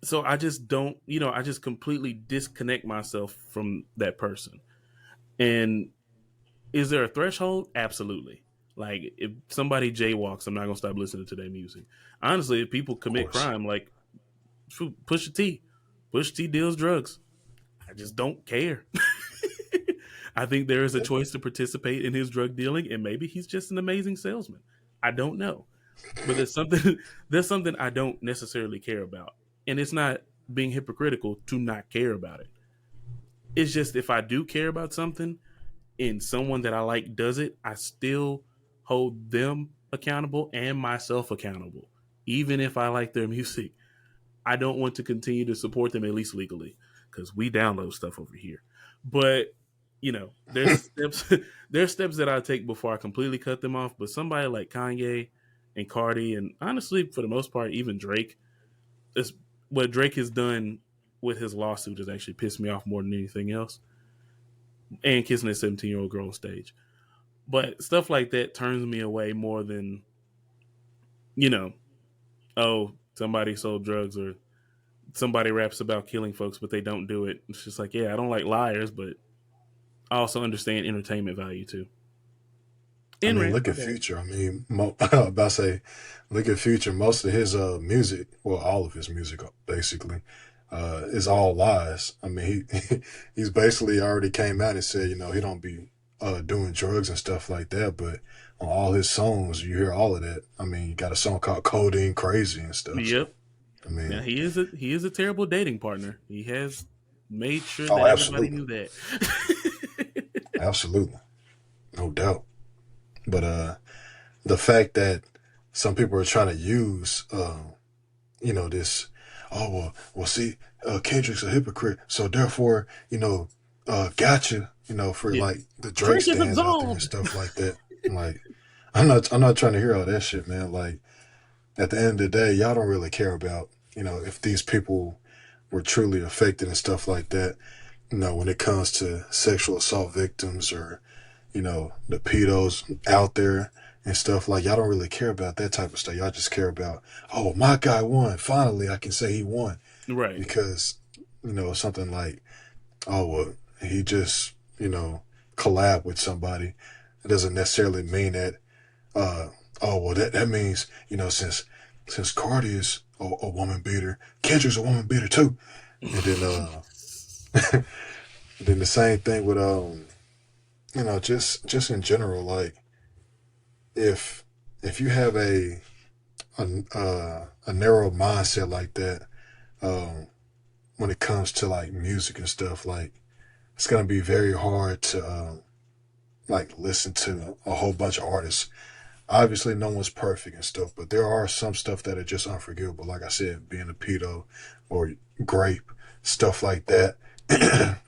so I just don't, I just completely disconnect myself from that person. And is there a threshold? Absolutely. Like, if somebody jaywalks, I'm not gonna stop listening to their music. Honestly, if people commit crime, like Pusha T, Pusha T deals drugs. I just don't care. I think there is a choice to participate in his drug dealing, and maybe he's just an amazing salesman. I don't know, but there's something I don't necessarily care about, and it's not being hypocritical to not care about it. It's just, if I do care about something and someone that I like does it, I still hold them accountable and myself accountable, even if I like their music. I don't want to continue to support them, at least legally, because we download stuff over here. But there's steps there's steps that I take before I completely cut them off. But somebody like Kanye and Cardi, and honestly, for the most part, even Drake, is what Drake has done with his lawsuit has actually pissed me off more than anything else. And kissing a 17-year-old girl on stage. But stuff like that turns me away more than, oh, somebody sold drugs, or somebody raps about killing folks, but they don't do it. It's just like, yeah, I don't like liars, but I also understand entertainment value too. I mean, look at Future. I mean, about to say, look at Future. Most of his music, well, all of his music basically, is all lies. I mean, he's basically already came out and said, he don't be doing drugs and stuff like that. But on all his songs, you hear all of that. I mean, you got a song called "Codeine Crazy" and stuff. Yep. I mean, now he is a terrible dating partner. He has made sure that everybody knew that. Absolutely, no doubt. But the fact that some people are trying to use, this, see, Kendrick's a hypocrite, so therefore, gotcha, for like the Drake stands out there and stuff like that. Like, I'm not trying to hear all that shit, man. Like, at the end of the day, y'all don't really care about, if these people were truly affected and stuff like that. When it comes to sexual assault victims, or the pedos out there and stuff, like, y'all don't really care about that type of stuff. Y'all just care about, oh, my guy won. Finally, I can say he won. Right. Because, something like, oh, well, he just, collab with somebody. It doesn't necessarily mean that, that means, since Cardi is a woman beater, Kendrick's a woman beater too. And then, then the same thing with, just in general, like, if you have a narrow mindset like that, when it comes to like music and stuff, like, it's gonna be very hard to like listen to a whole bunch of artists. Obviously, no one's perfect and stuff, but there are some stuff that are just unforgivable. Like I said, being a pedo or grape, stuff like that.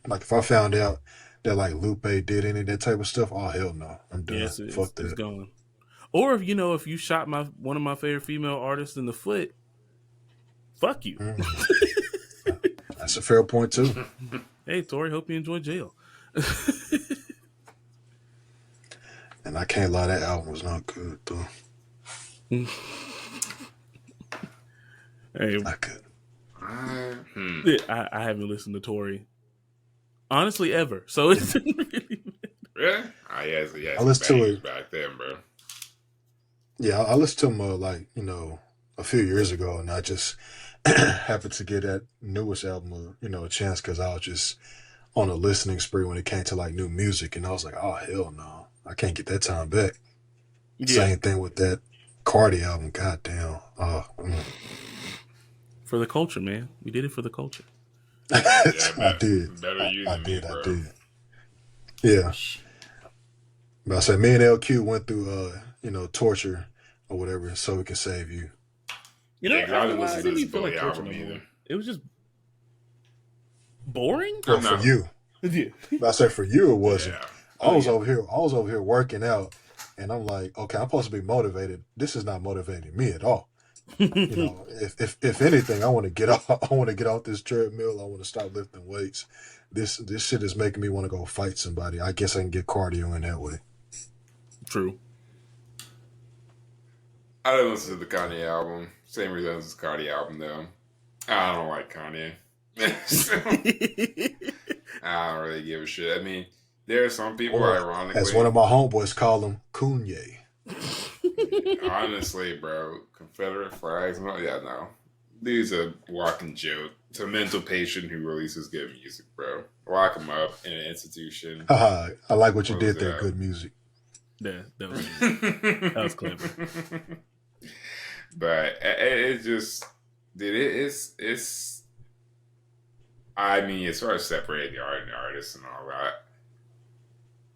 Like, if I found out that like Lupe did any of that type of stuff, oh hell no, I'm done. Yes, Fuck that. It's gone. Or if if you shot one of my favorite female artists in the foot, fuck you. That's a fair point too. Hey, Tori, hope you enjoy jail. And I can't lie, that album was not good though. Hey, Not good. I haven't listened to Tori honestly ever, so it didn't really Really? Yeah, I listened to it back then, bro. Yeah, I listened to him a few years ago, and I just happened to get that newest album a chance because I was just on a listening spree when it came to like new music, and I was like, oh hell no, I can't get that time back. Yeah. Same thing with that Cardi album. Goddamn. For the culture, man. We did it for the culture. I did. Better you than me, bro. I did. Yeah. But I said, me and LQ went through, torture or whatever, so we can save you. I didn't even feel like torture either. It was just boring. Well, for you. Yeah. But I said for you, it wasn't. Yeah. I was over here working out, and I'm like, okay, I'm supposed to be motivated. This is not motivating me at all. If anything, I want to get off. I want to get off this treadmill. I want to stop lifting weights. This shit is making me want to go fight somebody. I guess I can get cardio in that way. True. I didn't listen to the Kanye album. Same reason as the Cardi album, though. I don't like Kanye. I don't really give a shit. I mean, there are some people, ironically, as one of my homeboys call him, Kanye. Honestly, bro, Confederate flags. No. Dude's a walking joke. It's a mental patient who releases good music, bro. Lock him up in an institution. I like what you did there. Good music. Yeah, that was clever. But it just, dude, it's. I mean, as far as separating the art and the artist and all that,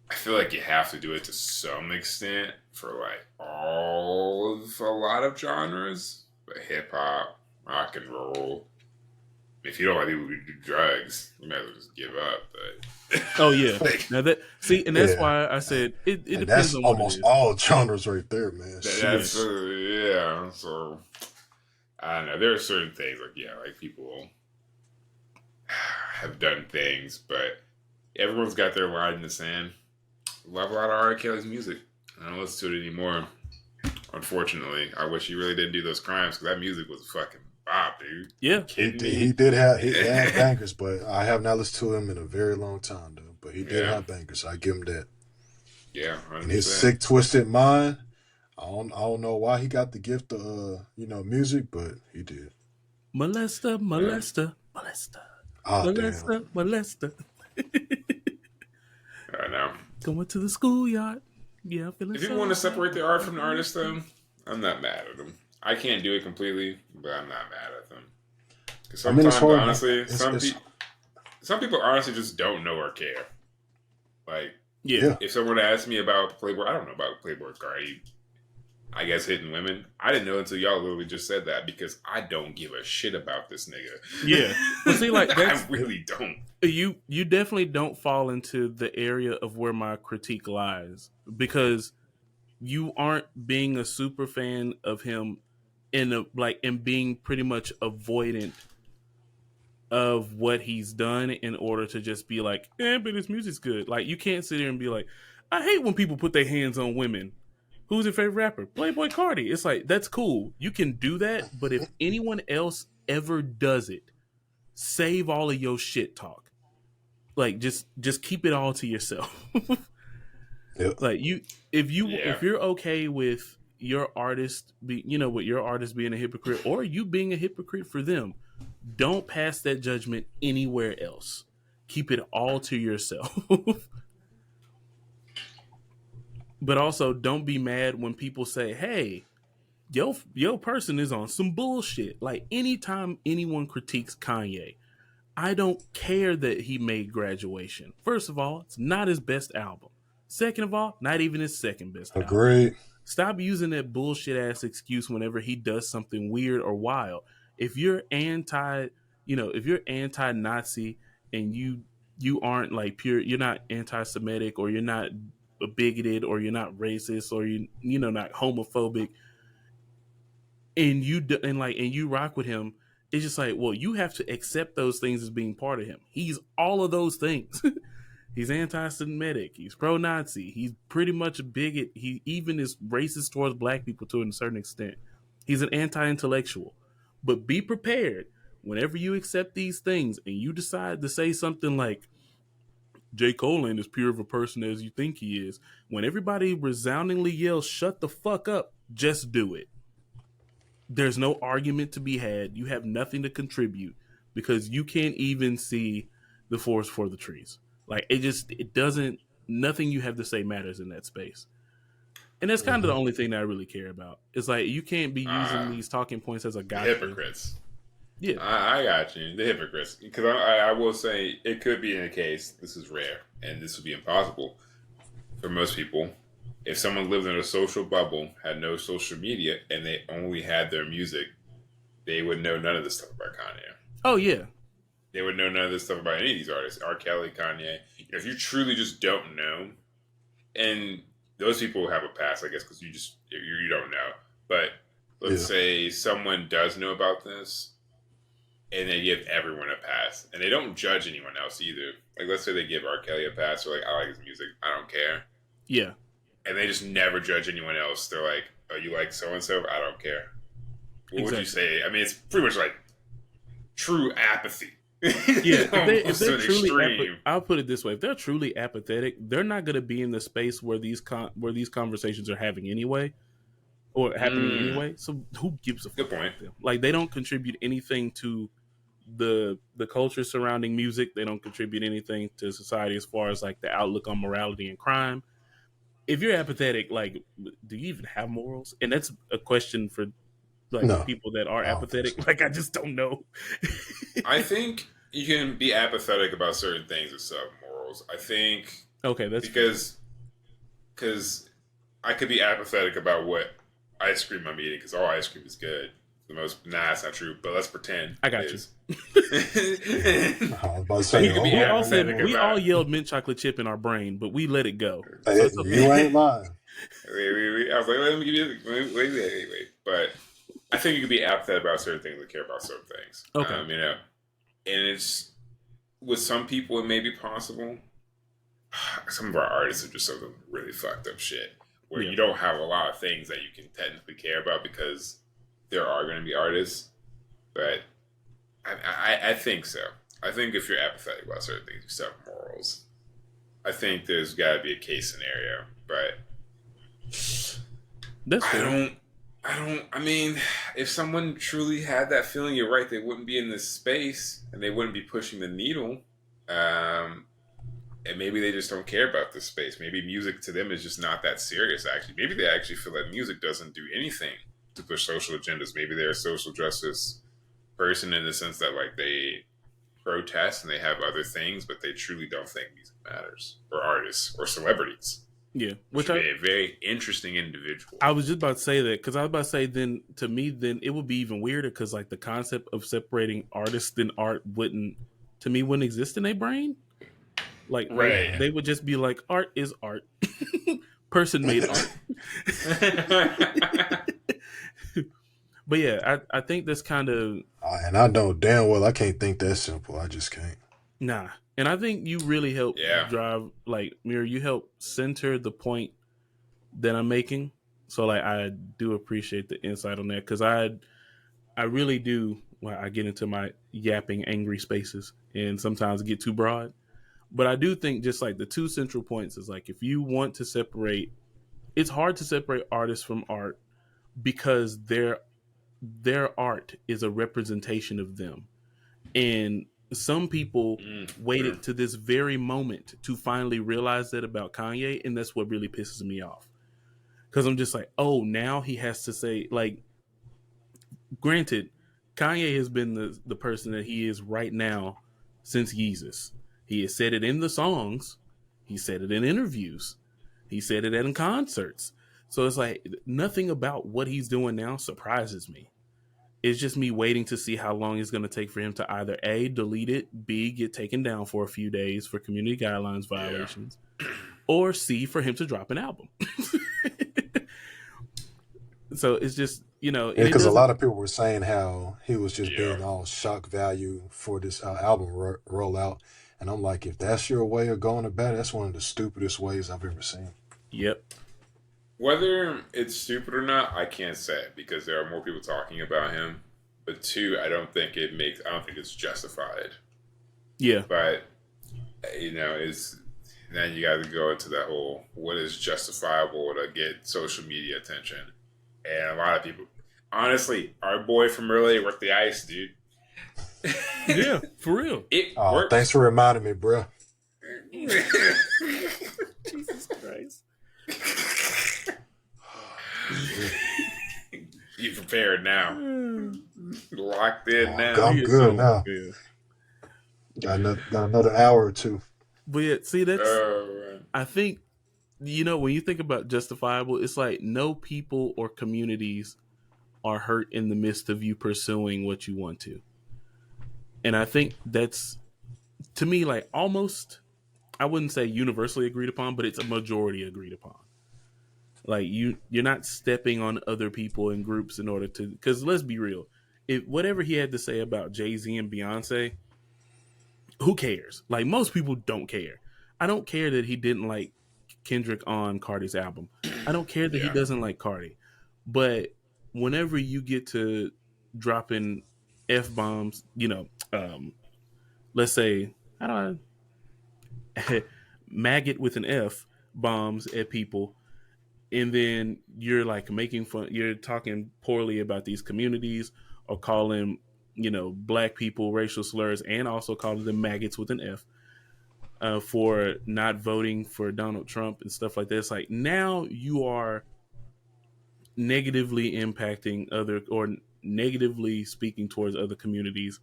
I feel like you have to do it to some extent for like a lot of genres, but hip hop, rock and roll. If you don't like people who do drugs, you might as well just give up. But oh yeah, now that's why I said it depends that's on what almost it is. all genres right there, man. That's yeah. So I don't know. There are certain things like people have done things, but everyone's got their line in the sand. Love a lot of R. Kelly's music. I don't listen to it anymore. Unfortunately, I wish he really didn't do those crimes because that music was fucking bop, dude. Yeah, he did have bangers, but I have not listened to him in a very long time, though. But he did have bangers. I give him that. Yeah, 100%. In his sick, twisted mind, I don't know why he got the gift of music, but he did. Molester. Oh, molester. I know. Going to the schoolyard. Yeah, if you want to separate the art from the artist, though, I'm not mad at them. I can't do it completely, but I'm not mad at them. Because sometimes, honestly, some people honestly just don't know or care. Like, if someone asked me about Playboy, I don't know about Playboy Cardi, I guess hitting women. I didn't know until y'all literally just said that because I don't give a shit about this nigga. Yeah. Well, see, like, I really don't. You definitely don't fall into the area of where my critique lies because you aren't being a super fan of him and being pretty much avoidant of what he's done in order to just be like, but his music's good. Like, you can't sit here and be like, I hate when people put their hands on women. Who's your favorite rapper? Playboy Cardi. It's like, that's cool. You can do that, but if anyone else ever does it, save all of your shit talk. Like, just keep it all to yourself. Yep. Like, if you're okay with your artist with your artist being a hypocrite or you being a hypocrite for them, don't pass that judgment anywhere else. Keep it all to yourself. But also, don't be mad when people say, hey, your person is on some bullshit. Like, anytime anyone critiques Kanye, I don't care that he made Graduation. First of all, it's not his best album. Second of all, not even his second best album. Agreed. Stop using that bullshit ass excuse whenever he does something weird or wild. If you're anti-Nazi and you aren't like pure, you're not anti-Semitic or you're not bigoted or you're not racist or you know not homophobic, and you rock with him, it's just like, well, you have to accept those things as being part of him. He's all of those things. He's anti-Semitic. He's pro-Nazi. He's pretty much a bigot. He even is racist towards black people to a certain extent. He's an anti-intellectual. But be prepared whenever you accept these things and you decide to say something like, J. Cole ain't as pure of a person as you think he is. When everybody resoundingly yells, shut the fuck up, just do it. There's no argument to be had. You have nothing to contribute because you can't even see the forest for the trees. Like, it doesn't, nothing you have to say matters in that space. And that's kind of the only thing that I really care about. It's like, you can't be using these talking points as a gotcha. Hypocrites. Yeah. I got you. The hypocrites. Because I will say, it could be in a case, this is rare, and this would be impossible for most people. If someone lived in a social bubble, had no social media, and they only had their music, they would know none of this stuff about Kanye. Oh, yeah. They would know none of this stuff about any of these artists. R. Kelly, Kanye. If you truly just don't know, and those people have a pass, I guess, because you don't know. But let's say someone does know about this, and they give everyone a pass, and they don't judge anyone else either. Like, let's say they give R. Kelly a pass, they're like, I like his music, I don't care. Yeah. And they just never judge anyone else. They're like, oh, you like so-and-so? I don't care. What would you say? I mean, it's pretty much like true apathy. Yeah, if they're truly, I'll put it this way: if they're truly apathetic, they're not going to be in the space where these conversations are having anyway, or happening anyway. So who gives a fuck about them? Like, they don't contribute anything to the culture surrounding music. They don't contribute anything to society as far as like the outlook on morality and crime. If you're apathetic, like, do you even have morals? And that's a question for like people that are apathetic. Like, I just don't know. I think you can be apathetic about certain things and still have morals. I think that's because I could be apathetic about what ice cream I'm eating because all ice cream is good. It's not true, but let's pretend. I got you. We all yelled mint chocolate chip in our brain, but we let it go. So it's okay. You ain't lying. Wait. I was like, let me give you wait. But I think you can be apathetic about certain things and care about certain things. Okay. And it's with some people it may be possible. Some of our artists are just some really fucked up shit where you don't have a lot of things that you can technically care about because there are going to be artists, but I think so. I think if you're apathetic about certain things, you still have morals. I think there's got to be a case scenario, but I mean, if someone truly had that feeling, you're right, they wouldn't be in this space and they wouldn't be pushing the needle. And maybe they just don't care about this space. Maybe music to them is just not that serious, actually. Maybe they actually feel that music doesn't do anything to push social agendas. Maybe they're a social justice person in the sense that, like, they protest and they have other things, but they truly don't think music matters, or artists, or celebrities. Yeah, which would be a very interesting individual. I was just about to say that because I was about to say then to me then it would be even weirder because like the concept of separating artists and art wouldn't exist in their brain. Like they would just be like, art is art, person made art. But yeah, I think that's kind of, and I know damn well I can't think that simple. I just can't. Nah. And I think you really help drive, like, Mura, you help center the point that I'm making. So, like, I do appreciate the insight on that because I really do, I get into my yapping, angry spaces and sometimes get too broad. But I do think just, like, the two central points is, like, if you want to separate, it's hard to separate artists from art because their art is a representation of them. And some people waited to this very moment to finally realize that about Kanye, and that's what really pisses me off. Because I'm just like, oh, now he has to say, like, granted, Kanye has been the person that he is right now since Yeezus. He has said it in the songs. He said it in interviews. He said it in concerts. So it's like, nothing about what he's doing now surprises me. It's just me waiting to see how long it's going to take for him to either A, delete it, B, get taken down for a few days for community guidelines violations, or C, for him to drop an album. So it's just, you know, Yeah, because a lot of people were saying how he was just being all shock value for this album rollout. And I'm like, if that's your way of going about it, that's one of the stupidest ways I've ever seen. Yep. Whether it's stupid or not, I can't say because there are more people talking about him. But two, I don't think it's justified. Yeah. But, you know, then you got to go into that whole what is justifiable to get social media attention. And a lot of people, honestly, our boy from earlier worked the ice, dude. Yeah, for real. It works. Thanks for reminding me, bro. Jesus Christ. You prepared now. Locked in now. I'm good now. Got another hour or two. But yeah, see, I think, you know, when you think about justifiable, it's like no people or communities are hurt in the midst of you pursuing what you want to. And I think that's, to me, like almost, I wouldn't say universally agreed upon, but it's a majority agreed upon. Like you're not stepping on other people and groups in order to, because let's be real, if whatever he had to say about Jay-Z and Beyonce, who cares? Like most people don't care. I don't care that he didn't like Kendrick on Cardi's album. I don't care that he doesn't like Cardi. But whenever you get to dropping F-bombs, you know, let's say, I don't know, maggot with an F bombs at people, and then you're like making fun, you're talking poorly about these communities or calling, you know, black people racial slurs and also calling them maggots with an F. For not voting for Donald Trump and stuff like that. It's like now you are negatively impacting other or negatively speaking towards other communities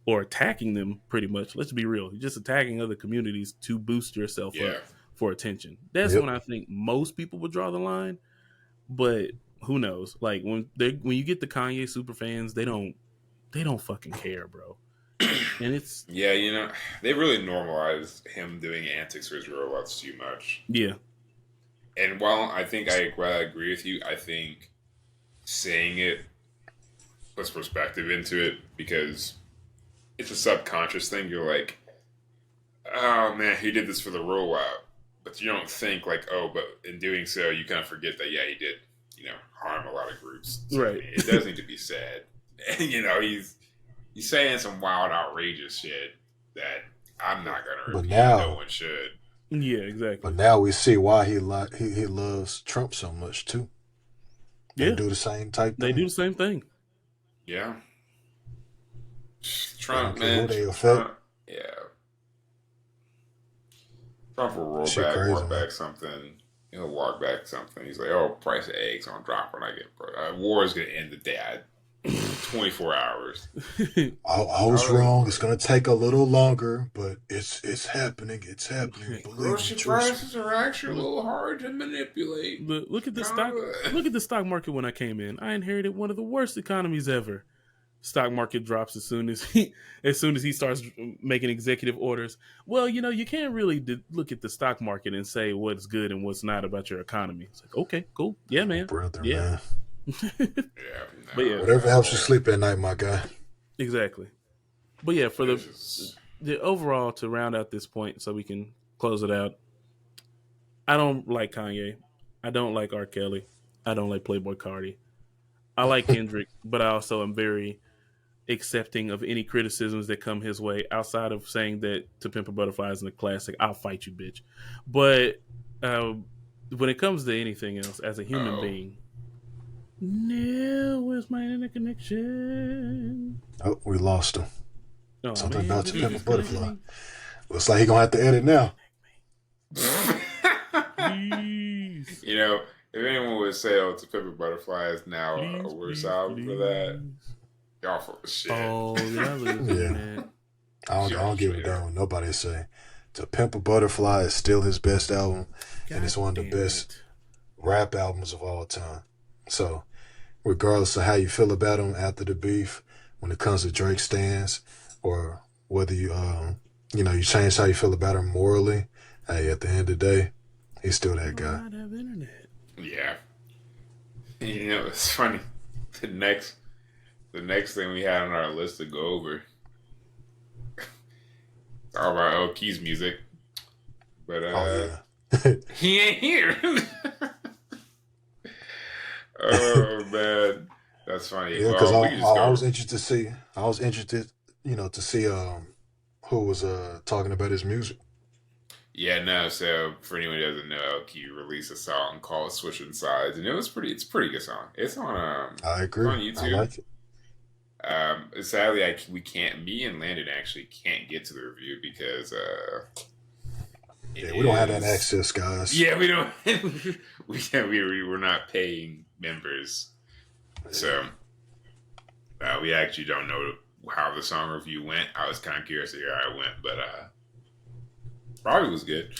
or attacking them pretty much. Let's be real. You're just attacking other communities to boost yourself up for attention. That's when I think most people would draw the line. But who knows? Like when you get the Kanye super fans, they don't fucking care, bro. And it's you know, they really normalized him doing antics for his rollouts too much. Yeah. And while I think I agree with you, I think saying it puts perspective into it because it's a subconscious thing. You're like, oh man, he did this for the rollout. But you don't think like, oh, but in doing so, you kind of forget that, he did, you know, harm a lot of groups. So, right. I mean, it does need to be said. And, you know, he's saying some wild, outrageous shit that I'm not going to repeat. No one should. Yeah, exactly. But now we see why he loves Trump so much, too. They do the same type thing. They do the same thing. Yeah. Trump, man. Trump, Trump will walk back something. He'll walk back something. He's like, oh, price of eggs on drop when I get war is going to end the day. 24 hours. I was wrong. It's going to take a little longer, but it's happening. It's happening. Grocery prices are actually a little hard to manipulate. Look at the stock. Look at the stock market when I came in. I inherited one of the worst economies ever. Stock market drops as soon as he starts making executive orders. Well, you know, you can't really look at the stock market and say what's good and what's not about your economy. It's like, okay, cool, yeah, man, brother, man. But whatever helps you sleep at night, my guy. Exactly. But yeah, for the overall, to round out this point so we can close it out, I don't like Kanye. I don't like R. Kelly. I don't like Playboi Carti. I like Kendrick, but I also am very accepting of any criticisms that come his way outside of saying that To Pimp a Butterfly isn't a classic. I'll fight you, bitch. But when it comes to anything else, as a human being, no, where's my internet connection? Oh, we lost him. Oh, something about To Pimp a Butterfly. Looks like he's going to have to edit now. You know, if anyone would say, oh, To Pimp a Butterfly is now a worse album for that, y'all full of shit. Oh, yeah. I don't give a damn what nobody say. To Pimp a Butterfly is still his best album, and it's one of the best rap albums of all time. So, regardless of how you feel about him after the beef, when it comes to Drake stands, or whether you you change how you feel about him morally, hey, at the end of the day, He's still I that do guy. not have internet. Yeah. You know, it's funny. The next thing we had on our list to go over, it's all about L Key's music, but Oh yeah. he ain't here. Oh man, that's funny. Yeah, because Well, we can just I go. was interested to see. I was interested, to see who was talking about his music. Yeah, no. So for anyone who doesn't know, L Key released a song called "Switching Sides," and it's a pretty good song. It's I it's agree. on I YouTube. like it. Sadly, me and Landon actually can't get to the review because Yeah, we don't have that access, guys. Yeah, we don't. We're not paying members, so we actually don't know how the song review went. I was kind of curious to hear how it went, but probably was good.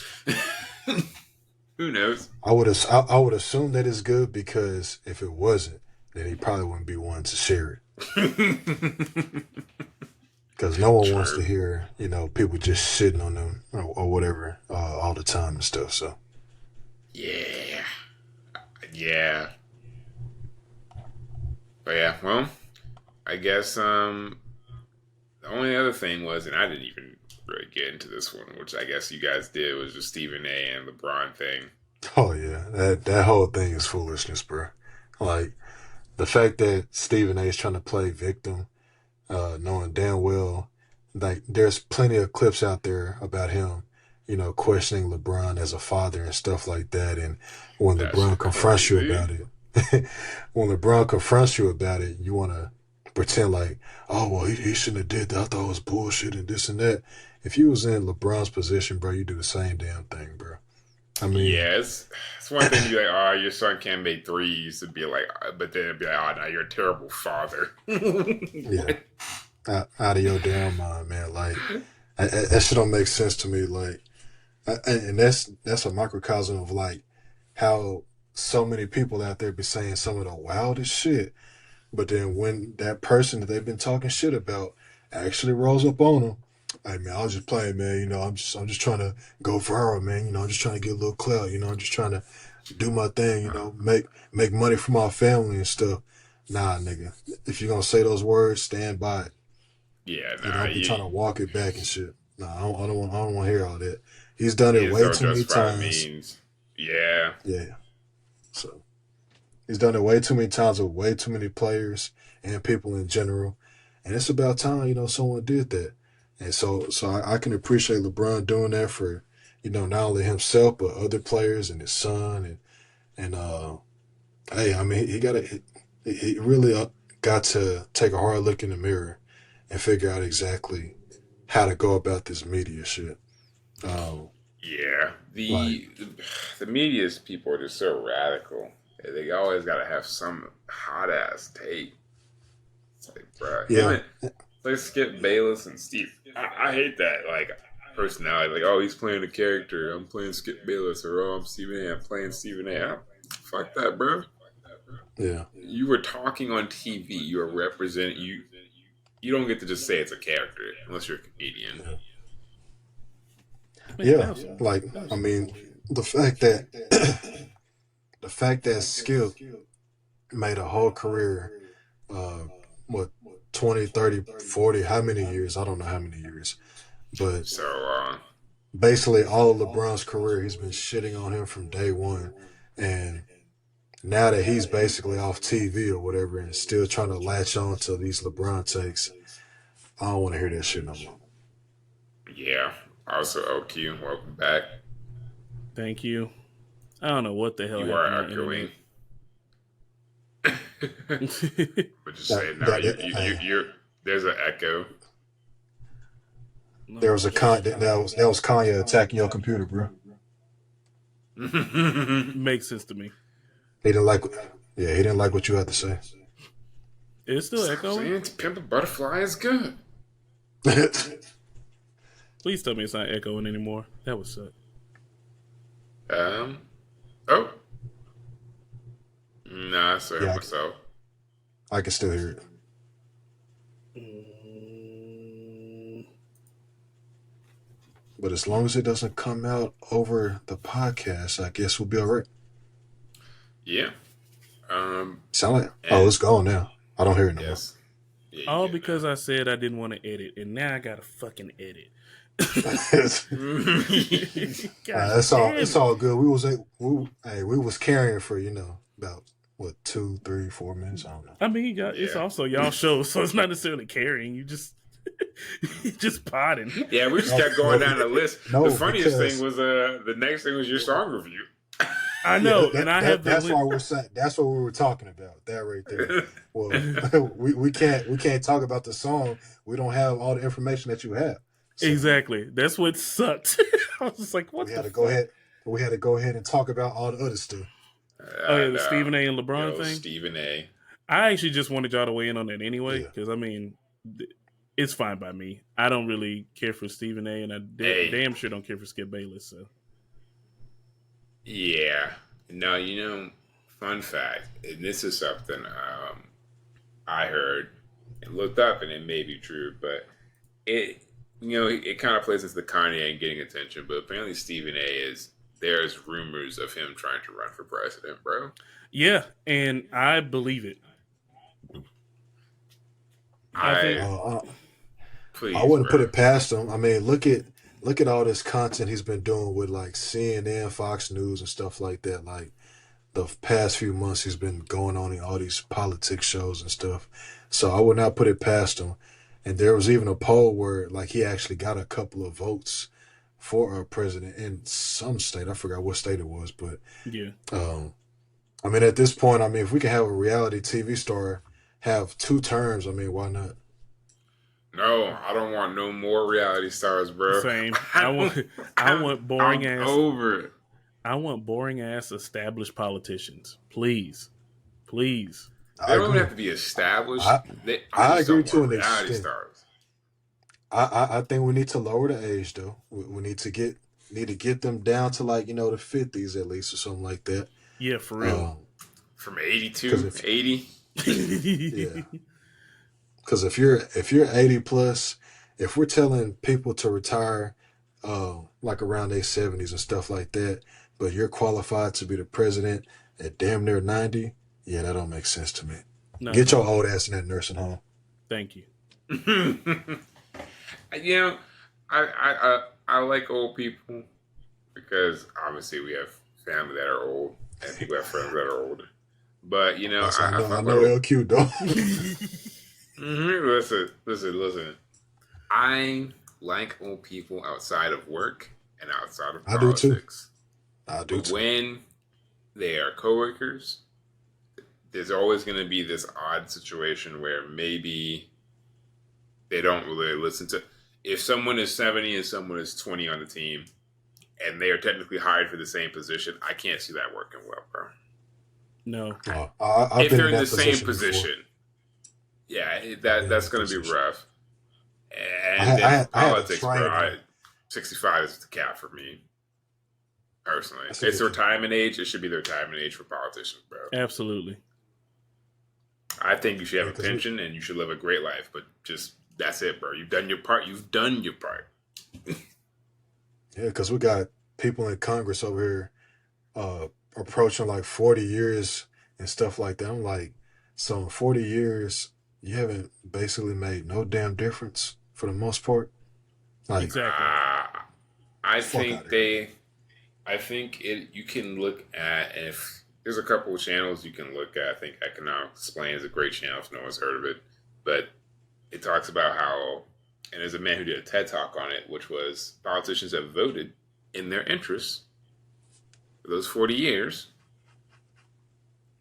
Who knows? I would assume that it's good because if it wasn't, then he probably wouldn't be one to share it. Because no one wants to hear, people just shitting on them or whatever all the time and stuff. So Yeah. But yeah, well, I guess the only other thing was, and I didn't even really get into this one, which I guess you guys did, was the Stephen A. and LeBron thing. oh yeah, that whole thing is foolishness, bro. Like the fact that Stephen A is trying to play victim, knowing damn well, like there's plenty of clips out there about him, questioning LeBron as a father and stuff like that. And when That's LeBron confronts you crazy. about it, you want to pretend like, oh well, he shouldn't have did that. I thought it was bullshit and this and that. If you was in LeBron's position, bro, you do the same damn thing, bro. I mean, Yeah, it's one thing to be like, oh, your son can't make threes, to be like, but then it'd be like, oh, now you're a terrible father. yeah, out of your damn mind, man. Like that shit don't make sense to me. Like, and that's a microcosm of like how so many people out there be saying some of the wildest shit, but then when that person that they've been talking shit about actually rolls up on them, hey man, I was just playing, man. I'm just trying to go viral, man. I'm just trying to get a little clout. I'm just trying to do my thing. Make money for my family and stuff. Nah, nigga. If you're gonna say those words, stand by it. Yeah, Don't be trying to walk it back and shit. Nah, I don't want to hear all that. He's done it is way don't too many justify the times. means. Yeah. Yeah. So he's done it way too many times with way too many players and people in general. And it's about time, someone did that. And so I can appreciate LeBron doing that for, not only himself but other players and his son and hey, I mean he really got to take a hard look in the mirror and figure out exactly how to go about this media shit. Yeah. Like The media's people are just so radical. They always got to have some hot ass take. It's like, bro, yeah, like Skip Bayless and Steve. I hate that. Like, personality. Like, oh, he's playing a character. I'm playing Skip Bayless. Or, oh, I'm Stephen A. I'm playing Stephen A. Fuck that, bro. yeah. You were talking on TV. You are representing. You don't get to just say it's a character unless you're a comedian. Yeah, like I mean, the fact that Skip made a whole career, what 20, 30, 40, how many years? I don't know how many years, but So, basically all of LeBron's career, he's been shitting on him from day one, and now that he's basically off TV or whatever, and still trying to latch on to these LeBron takes, I don't want to hear that shit no more. yeah. Also, OQ, welcome back. Thank you. I don't know what the hell You are happened on echoing. the internet. But just saying, no, you're there's an echo. There was that was Kanye attacking your computer, bro. Makes sense to me. He didn't like what you had to say. It's still See, echoing. it's Pimp a Butterfly is good. Please tell me it's not echoing anymore. That would suck. Oh. Nah, I still hear myself. I can still hear it. But as long as it doesn't come out over the podcast, I guess we'll be all right. Yeah. Sound like And it's gone now. I don't hear it no more. yes. Yeah, you All get because I said I didn't want to edit, and now I gotta fucking edit. that. God It's all damn it's it. all good. We was carrying for about what 2, 3, 4 minutes. I don't know. I mean, it's Yeah. also y'all show, so it's not necessarily carrying. You just just potting. Yeah, we just kept going down the list. No, The funniest because- thing was the next thing was your song review. I know, Yeah, and I have that's the why we're saying that's what we were talking about. That right there. Well, we can't talk about the song. We don't have all the information that you have. So exactly. That's what sucked. I was just like, what we the had to fuck? go ahead. We had to go ahead and talk about all the other stuff. Oh yeah, the Stephen A. and LeBron thing. Stephen A. I actually just wanted y'all to weigh in on that anyway, Yeah. because I mean, it's fine by me. I don't really care for Stephen A. and I Hey. damn sure don't care for Skip Bayless. So Yeah. No, fun fact, and this is something I heard and looked up, and it may be true, but it kind of plays into the Kanye and getting attention, but apparently Stephen A. there's rumors of him trying to run for president, bro. yeah, and I believe it. I think- Please, I wouldn't bro. put it past him. I mean, look at all this content he's been doing with like CNN, Fox News, and stuff like that. Like the past few months, he's been going on in all these politics shows and stuff. So I would not put it past him. And there was even a poll where like he actually got a couple of votes for a president in some state. I forgot what state it was, but Yeah, I mean, at this point, I mean, if we can have a reality TV star have 2 terms, I mean, why not? No, I don't want no more reality stars, bro. same. I want boring I'm ass. over it. I want boring ass established politicians. Please. Please. They don't have to be established. I I just agree don't to want an reality extent. stars. I think we need to lower the age though. We need to get them down to like the 50s at least or something like that. Yeah, for real. From 82, 'Cause if- 80. Yeah. Because if you're 80 plus, if we're telling people to retire like around their 70s and stuff like that, but you're qualified to be the president at damn near 90, yeah, that don't make sense to me. No, Get your old ass in that nursing home. thank you. I like old people because obviously we have family that are old and people have friends that are older. But I I know LQ though. Listen. I like old people outside of work and outside of I do too. politics. I do But too. when they are coworkers, there's always going to be this odd situation where maybe they don't really listen to. If someone is 70 and someone is 20 on the team, and they are technically hired for the same position, I can't see that working well, bro. No. I've If been they're in that the same before. position, yeah, been in that's that going to be position. rough. And I then had to politics, train bro. them. 65 is the cap for me, personally. That's It's a their good- retirement age. It should be their retirement age for politicians, bro. Absolutely. I think you should have Yeah, a 'cause we- pension and you should live a great life, but just that's it, bro. You've done your part. You've done your part. Yeah, because we got people in Congress over here approaching like 40 years and stuff like that. I'm like, so in 40 years, you haven't basically made no damn difference for the most part. Like, Exactly. I Fuck think outta here. I think you can look at, and if there's a couple of channels you can look at. I think Economic Explain is a great channel if no one's heard of it, but it talks about how, and there's a man who did a TED Talk on it, which was politicians have voted in their interests for those 40 years.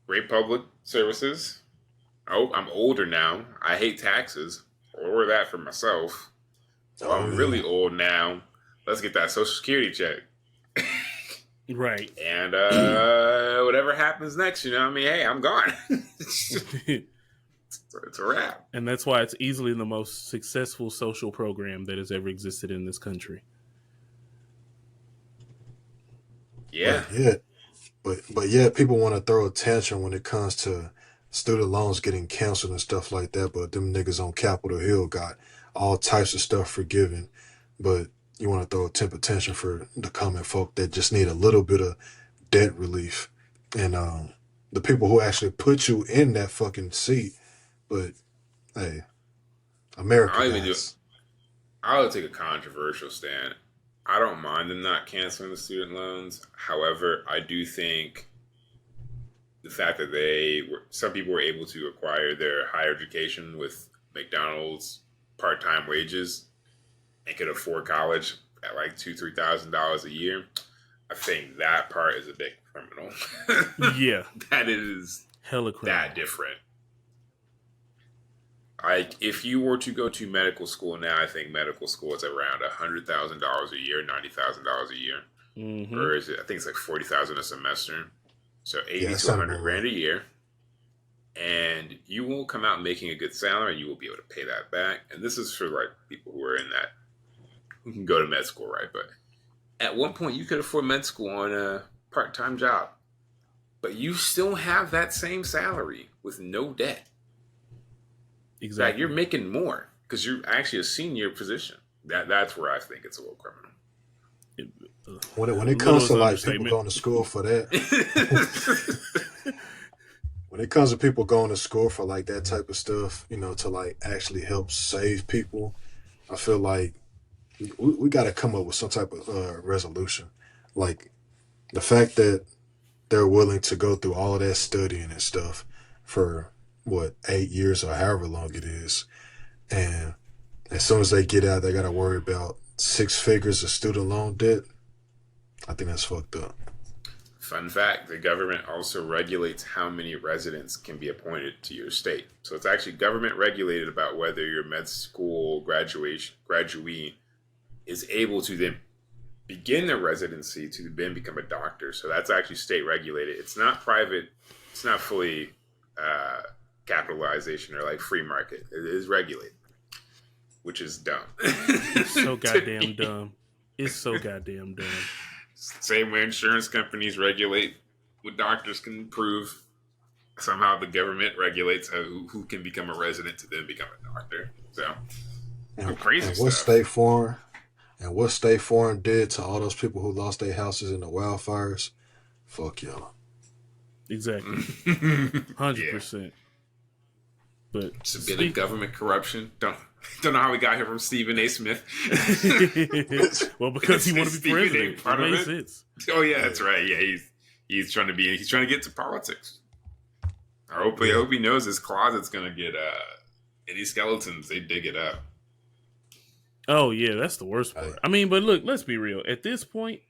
Great public services. Oh, I'm older now. I hate taxes. Or that for myself. So I'm yeah. really old now. Let's get that Social Security check. Right. And whatever happens next, I mean, hey, I'm gone. It's a wrap. And that's why it's easily the most successful social program that has ever existed in this country. Yeah. But yeah, people want to throw attention when it comes to student loans getting canceled and stuff like that. But them niggas on Capitol Hill got all types of stuff forgiven. But you want to throw a temp attention for the common folk that just need a little bit of debt relief, and the people who actually put you in that fucking seat. But hey, America, I'll even do. guys. I'll take a controversial stand. I don't mind them not canceling the student loans. However, I do think the fact that some people were able to acquire their higher education with McDonald's part-time wages and could afford college at like $2,000-3,000 a year. I think that part is a bit criminal. Yeah, That is hella criminal. that different. Like, if you were to go to medical school now, I think medical school is around $100,000 a year, $90,000 a year, or is it? I think it's like $40,000 a semester, so 80 to 100 grand a year, and you will come out making a good salary. You will be able to pay that back, and this is for like people who are in that who can go to med school, right? But at one point, you could afford med school on a part-time job, but you still have that same salary with no debt. Exactly. Like, you're making more because you're actually a senior position. That's where I think it's a little criminal. When it comes to like people going to school for that, when it comes to people going to school for like that type of stuff, you know, to like actually help save people, I feel like we got to come up with some type of resolution. Like the fact that they're willing to go through all of that studying and stuff for what 8 years or however long it is, and as soon as they get out, they got to worry about 6 figures of student loan debt. I think that's fucked up. Fun fact, the government also regulates how many residents can be appointed to your state. So it's actually government regulated about whether your med school graduee is able to then begin their residency to then become a doctor. So that's actually state regulated. It's not private. It's not fully capitalization or like free market. It is regulated, which is dumb. It's so goddamn dumb. It's so goddamn dumb. Same way insurance companies regulate what doctors can prove. Somehow the government regulates who can become a resident to then become a doctor. So, crazy and what stuff. State Farm did to all those people who lost their houses in the wildfires, fuck y'all. Exactly. 100%. But it's a bit of government corruption. Don't know how we got here from Stephen A. Smith. Well, because he wanted to be president. Part of it. Sense. Oh yeah, that's right. Yeah, he's trying to get to politics. I hope he knows his closet's gonna get any skeletons. They dig it up. Oh yeah, that's the worst part. I mean, but look, let's be real. At this point,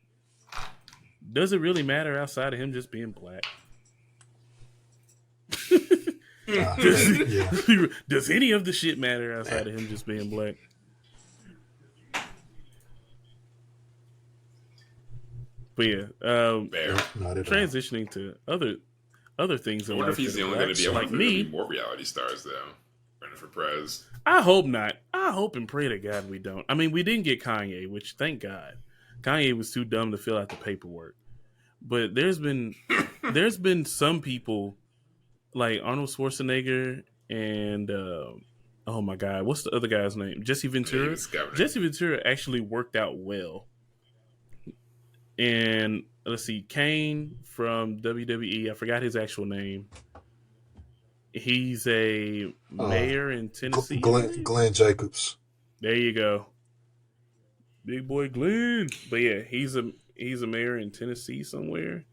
does it really matter outside of him just being black? Does any of the shit matter outside of him just being black? But yeah, transitioning to other things. I wonder if he's the only going to be able to be more reality stars though. Running for prez. I hope not. I hope and pray to God we don't. I mean, we didn't get Kanye, which thank God. Kanye was too dumb to fill out the paperwork. But there's been some people like Arnold Schwarzenegger and oh my God, what's the other guy's name? Jesse Ventura. Jesse Ventura actually worked out well. And let's see, Kane from WWE. I forgot his actual name. He's a mayor in Tennessee. Glenn Jacobs. There you go, big boy Glenn. But yeah, he's a mayor in Tennessee somewhere.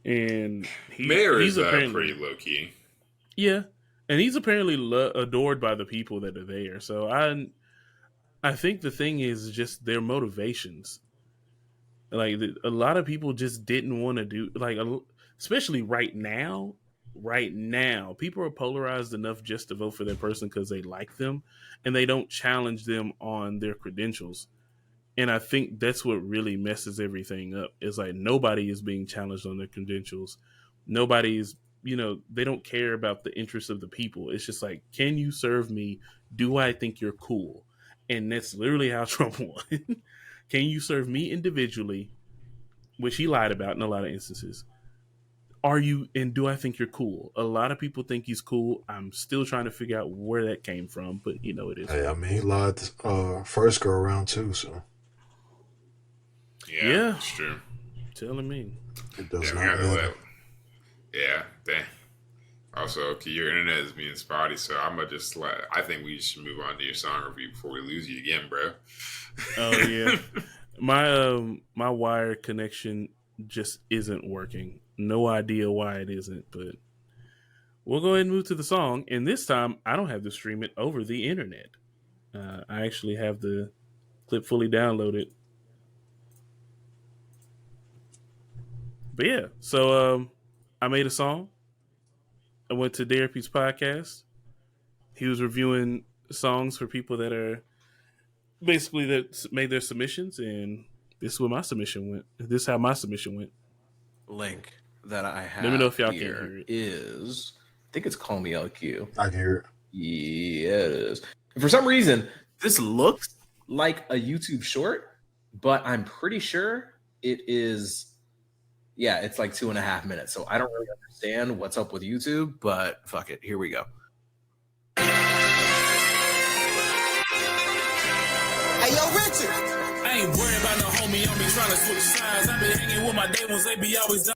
And mayor is pretty low key. Yeah, and he's apparently adored by the people that are there. So I think the thing is just their motivations. Like a lot of people just didn't want to do especially right now. Right now, people are polarized enough just to vote for their person because they like them, and they don't challenge them on their credentials. And I think that's what really messes everything up. Is like nobody is being challenged on their credentials. Nobody's, they don't care about the interests of the people. It's just like, can you serve me? Do I think you're cool? And that's literally how Trump won. Can you serve me individually? Which he lied about in a lot of instances. are you and do I think you're cool? A lot of people think he's cool. I'm still trying to figure out where that came from, but it is. Hey, I mean, he lied first go around too, so Yeah. It's true. Telling me. it does Yeah, we not gotta matter. let. Yeah, dang. Also, okay, your internet is being spotty, so I'm gonna just let. I think we should move on to your song review before we lose you again, bro. Oh yeah. My wire connection just isn't working. No idea why it isn't, but we'll go ahead and move to the song. And this time, I don't have to stream it over the internet. I actually have the clip fully downloaded. But yeah, so I made a song. I went to Therapy's podcast. He was reviewing songs for people that are basically that made their submissions, and this is where my submission went. This is how my submission went. Link that I have. Let me know if y'all can here hear it. Is I think it's Call Me LQ. I can hear it. Yeah, it is. For some reason, this looks like a YouTube short, but I'm pretty sure it is. Yeah, it's like 2.5 minutes. So I don't really understand what's up with YouTube, but fuck it. Here we go. Hey, yo, Richard. I ain't worried about no homie on me trying to switch sides. I been hanging with my day ones, they be always done.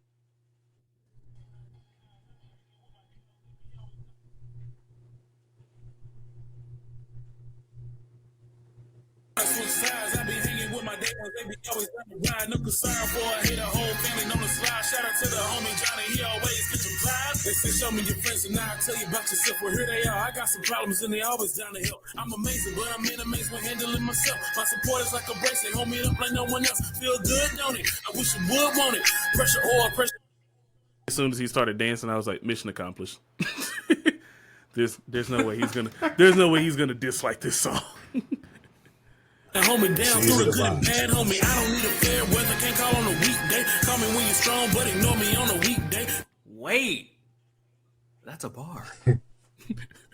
Switch sides, I be hanging with my day ones, they be always done to ride. No concern for a hit, a whole family on the slide. Shout out to the homie Johnny, he always get your vibes. They say show me your friends and now I tell you about yourself. Well, here they are, I got some problems and they always down to help. I'm amazing, but I'm in amaze when handling myself. My support is like a bracelet, hold me up like no one else. Feel good, don't it? I wish you would want it. Pressure or pressure. As soon as he started dancing, I was like, mission accomplished. There's no way he's gonna dislike this song. Hold me down It's easy through the to good and bounce. bad, homie. I don't need a fair weather, can't call on a weekday. Call me when you're strong, but ignore me on a weekday. Wait, that's a bar.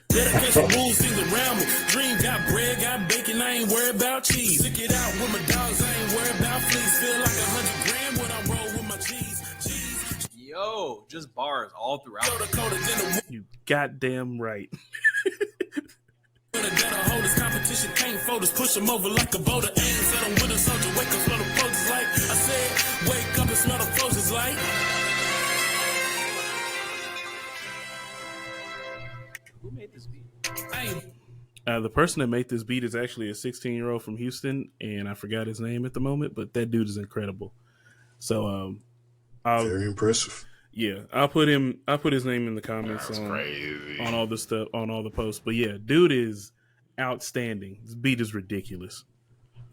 Dedication rules things around me. Dream got bread, got bacon, I ain't worried about cheese. Stick it out with my dogs, I ain't worried about fleas. Feel like 100 grand when I roll with my cheese. Cheese. Yo, just bars all throughout. Coda, then the You goddamn right. winner gotta hold his competition, can't fold us, push him over like a boulder. Aim, set him with a soldier, wake up, smell the folks like. I said, wake up and smell the folks like. Who made this beat? I ain't The person that made this beat is actually a 16-year-old from Houston, and I forgot his name at the moment, but that dude is incredible. So, Very impressive. I'll put his name in the comments That's crazy. on all the stuff, on all the posts. But yeah, dude is outstanding. This beat is ridiculous.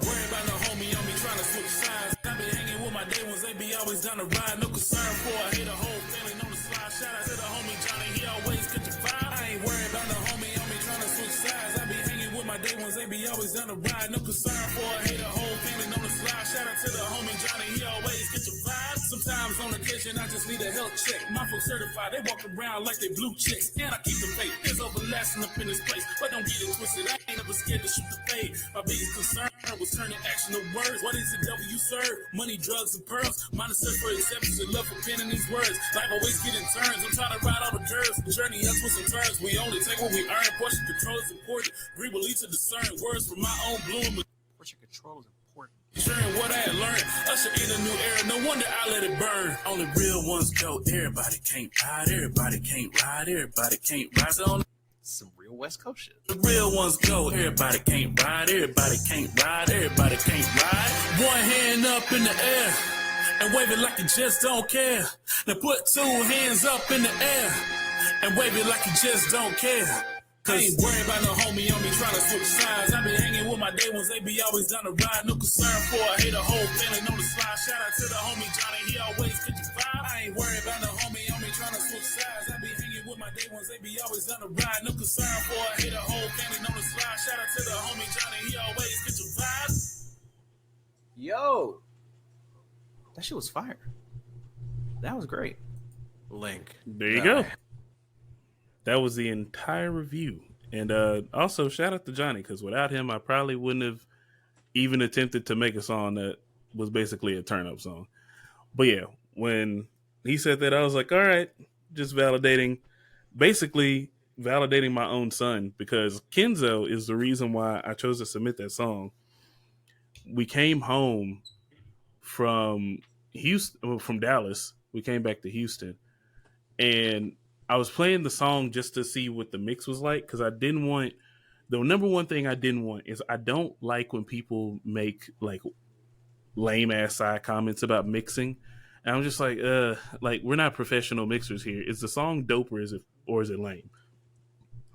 worried about no homie on me trying to switch sides. I be hanging with my day ones, they be always down to ride. No concern for a hit, a whole family on the slide. Shout out to the homie Johnny, he always get your vibe. I ain't worried about no homie on me trying to switch sides. I be hanging with my day ones, they be always down to ride. No concern for a hit, a whole family on the slide. Shout out to the homie Johnny, he always get your vibe. Sometimes on occasion I just need a health check. My folks certified, they walk around like they blue chicks. And I keep the faith, it's overlasting up in this place. But don't get it twisted, I ain't never scared to shoot the fade. My biggest concern was turning action to words. What is the devil you serve? Money, drugs, and pearls. Mine is search for acceptance and love for penning these words. Life always getting turns, I'm trying to ride all the curves. Journey up with some turns, we only take what we earn. Portion control is important. Agree will lead to discern words from my own bloom. Portion control is important. Sharing what I had learned. Usher in a new era, no wonder I let it burn. Only real ones go. Everybody can't ride, everybody can't ride, everybody can't ride. So only Some real West Coast shit. the real ones go. Everybody can't ride, everybody can't ride, everybody can't ride. One hand up in the air and wave it like you just don't care. Now put two hands up in the air and wave it like you just don't care. I ain't worried about no homie on me trying to switch sides. I be hanging with my day ones, they be always down to ride. No concern for a hate, a whole family on the slide. Shout out to the homie Johnny, he always get your vibe. I ain't worried about no homie on me trying to switch sides. I be hanging with my day ones, they be always down to ride. No concern for a hate, a whole family on the slide. Shout out to the homie Johnny, he always get your vibe. Yo, that shit was fire. That was great. Link. There you go. That was the entire review. And also, shout out to Johnny, because without him, I probably wouldn't have even attempted to make a song that was basically a turn-up song. But yeah, when he said that, I was like, all right, just basically validating my own son, because Kenzo is the reason why I chose to submit that song. We came home from from Dallas. We came back to Houston, and I was playing the song just to see what the mix was like, because I didn't want, the number one thing I didn't want is, I don't like when people make like lame ass side comments about mixing. And I'm just like we're not professional mixers here. Is the song dope, or is it lame?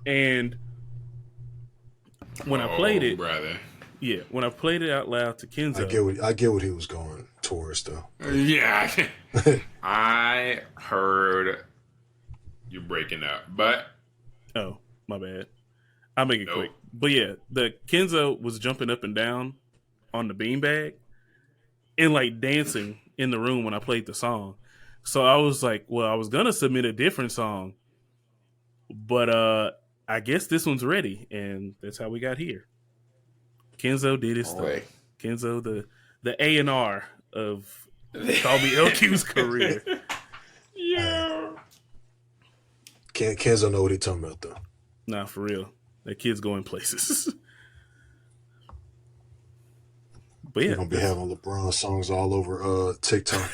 And when I played it, brother. yeah, when I played it out loud to Kenzo, I get what he was going towards though. Yeah, I heard you breaking up, but oh my bad, I'll make it quick. But yeah, the Kenzo was jumping up and down on the beanbag and like dancing in the room when I played the song. So I was like, well, I was gonna submit a different song, but I guess this one's ready, and that's how we got here. Kenzo did his thing. Kenzo, the A&R of Call Me LQ's career. Yeah. Kenzo know what he talking about though. Nah, for real. That kid's going places. But yeah, You're gonna be having LeBron songs all over TikTok.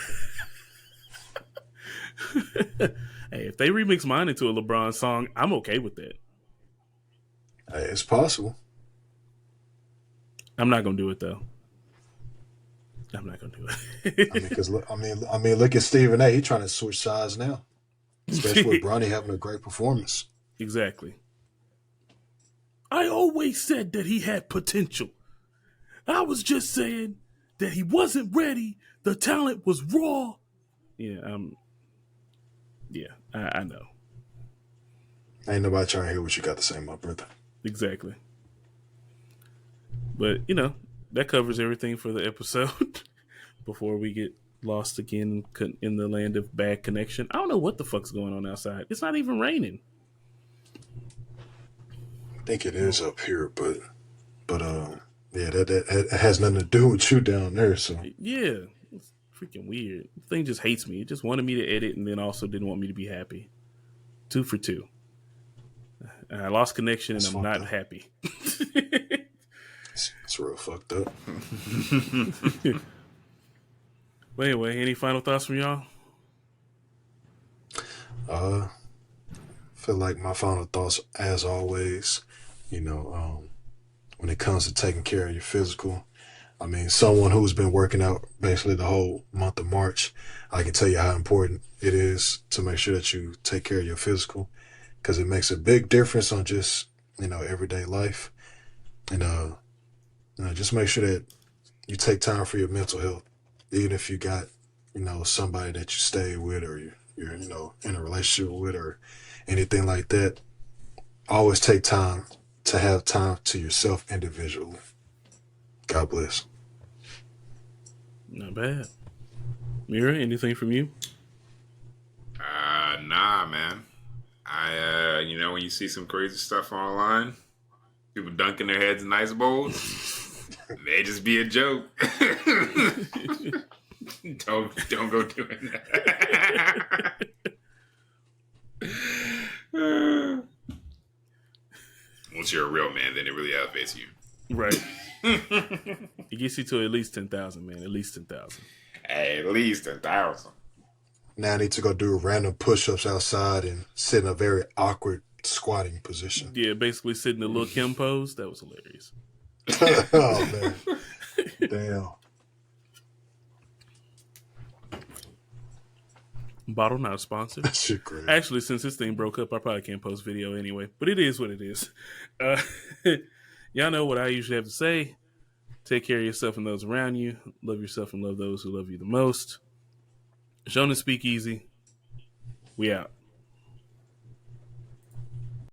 hey, if they remix mine into a LeBron song, I'm okay with that. Hey, it's possible. I'm not gonna do it though. I'm not gonna do it. I mean, look at Stephen A. He's trying to switch sides now, especially with Bronny having a great performance. Exactly. I always said that he had potential. I was just saying that he wasn't ready. The talent was raw. Yeah, I know. Ain't nobody trying to hear what you got to say, my brother. Exactly. But, that covers everything for the episode before we get lost again in the land of bad connection. I don't know what the fuck's going on outside. It's not even raining. I think it is up here, but yeah, that has nothing to do with you down there. So yeah, it's freaking weird. The thing just hates me. It just wanted me to edit, and then also didn't want me to be happy. 2 for 2. I lost connection, and I'm not happy. It's real fucked up. But anyway, any final thoughts from y'all? Feel like my final thoughts, as always, when it comes to taking care of your physical, I mean, someone who's been working out basically the whole month of March, I can tell you how important it is to make sure that you take care of your physical, because it makes a big difference on just, everyday life. And, just make sure that you take time for your mental health, even if you got, somebody that you stay with, or you're in a relationship with, or anything like that. Always take time to have time to yourself individually. God bless. Not bad. Mura, anything from you? Nah, man. I when you see some crazy stuff online, people dunking their heads in ice bowls, may just be a joke. Don't go doing that. Once you're a real man, then it really elevates you. Right. It gets you to at least 10,000, man. At least 10,000. Hey, at least 10,000. Now I need to go do random push-ups outside and sit in a very awkward squatting position. Yeah, basically sit in the Lil' Kim pose. That was hilarious. Oh, man. Damn. Bottle not a sponsor. That shit great. Actually, since this thing broke up, I probably can't post video anyway. But it is what it is. Y'all know what I usually have to say. Take care of yourself and those around you. Love yourself and love those who love you the most. Shonen Speakeasy. We out.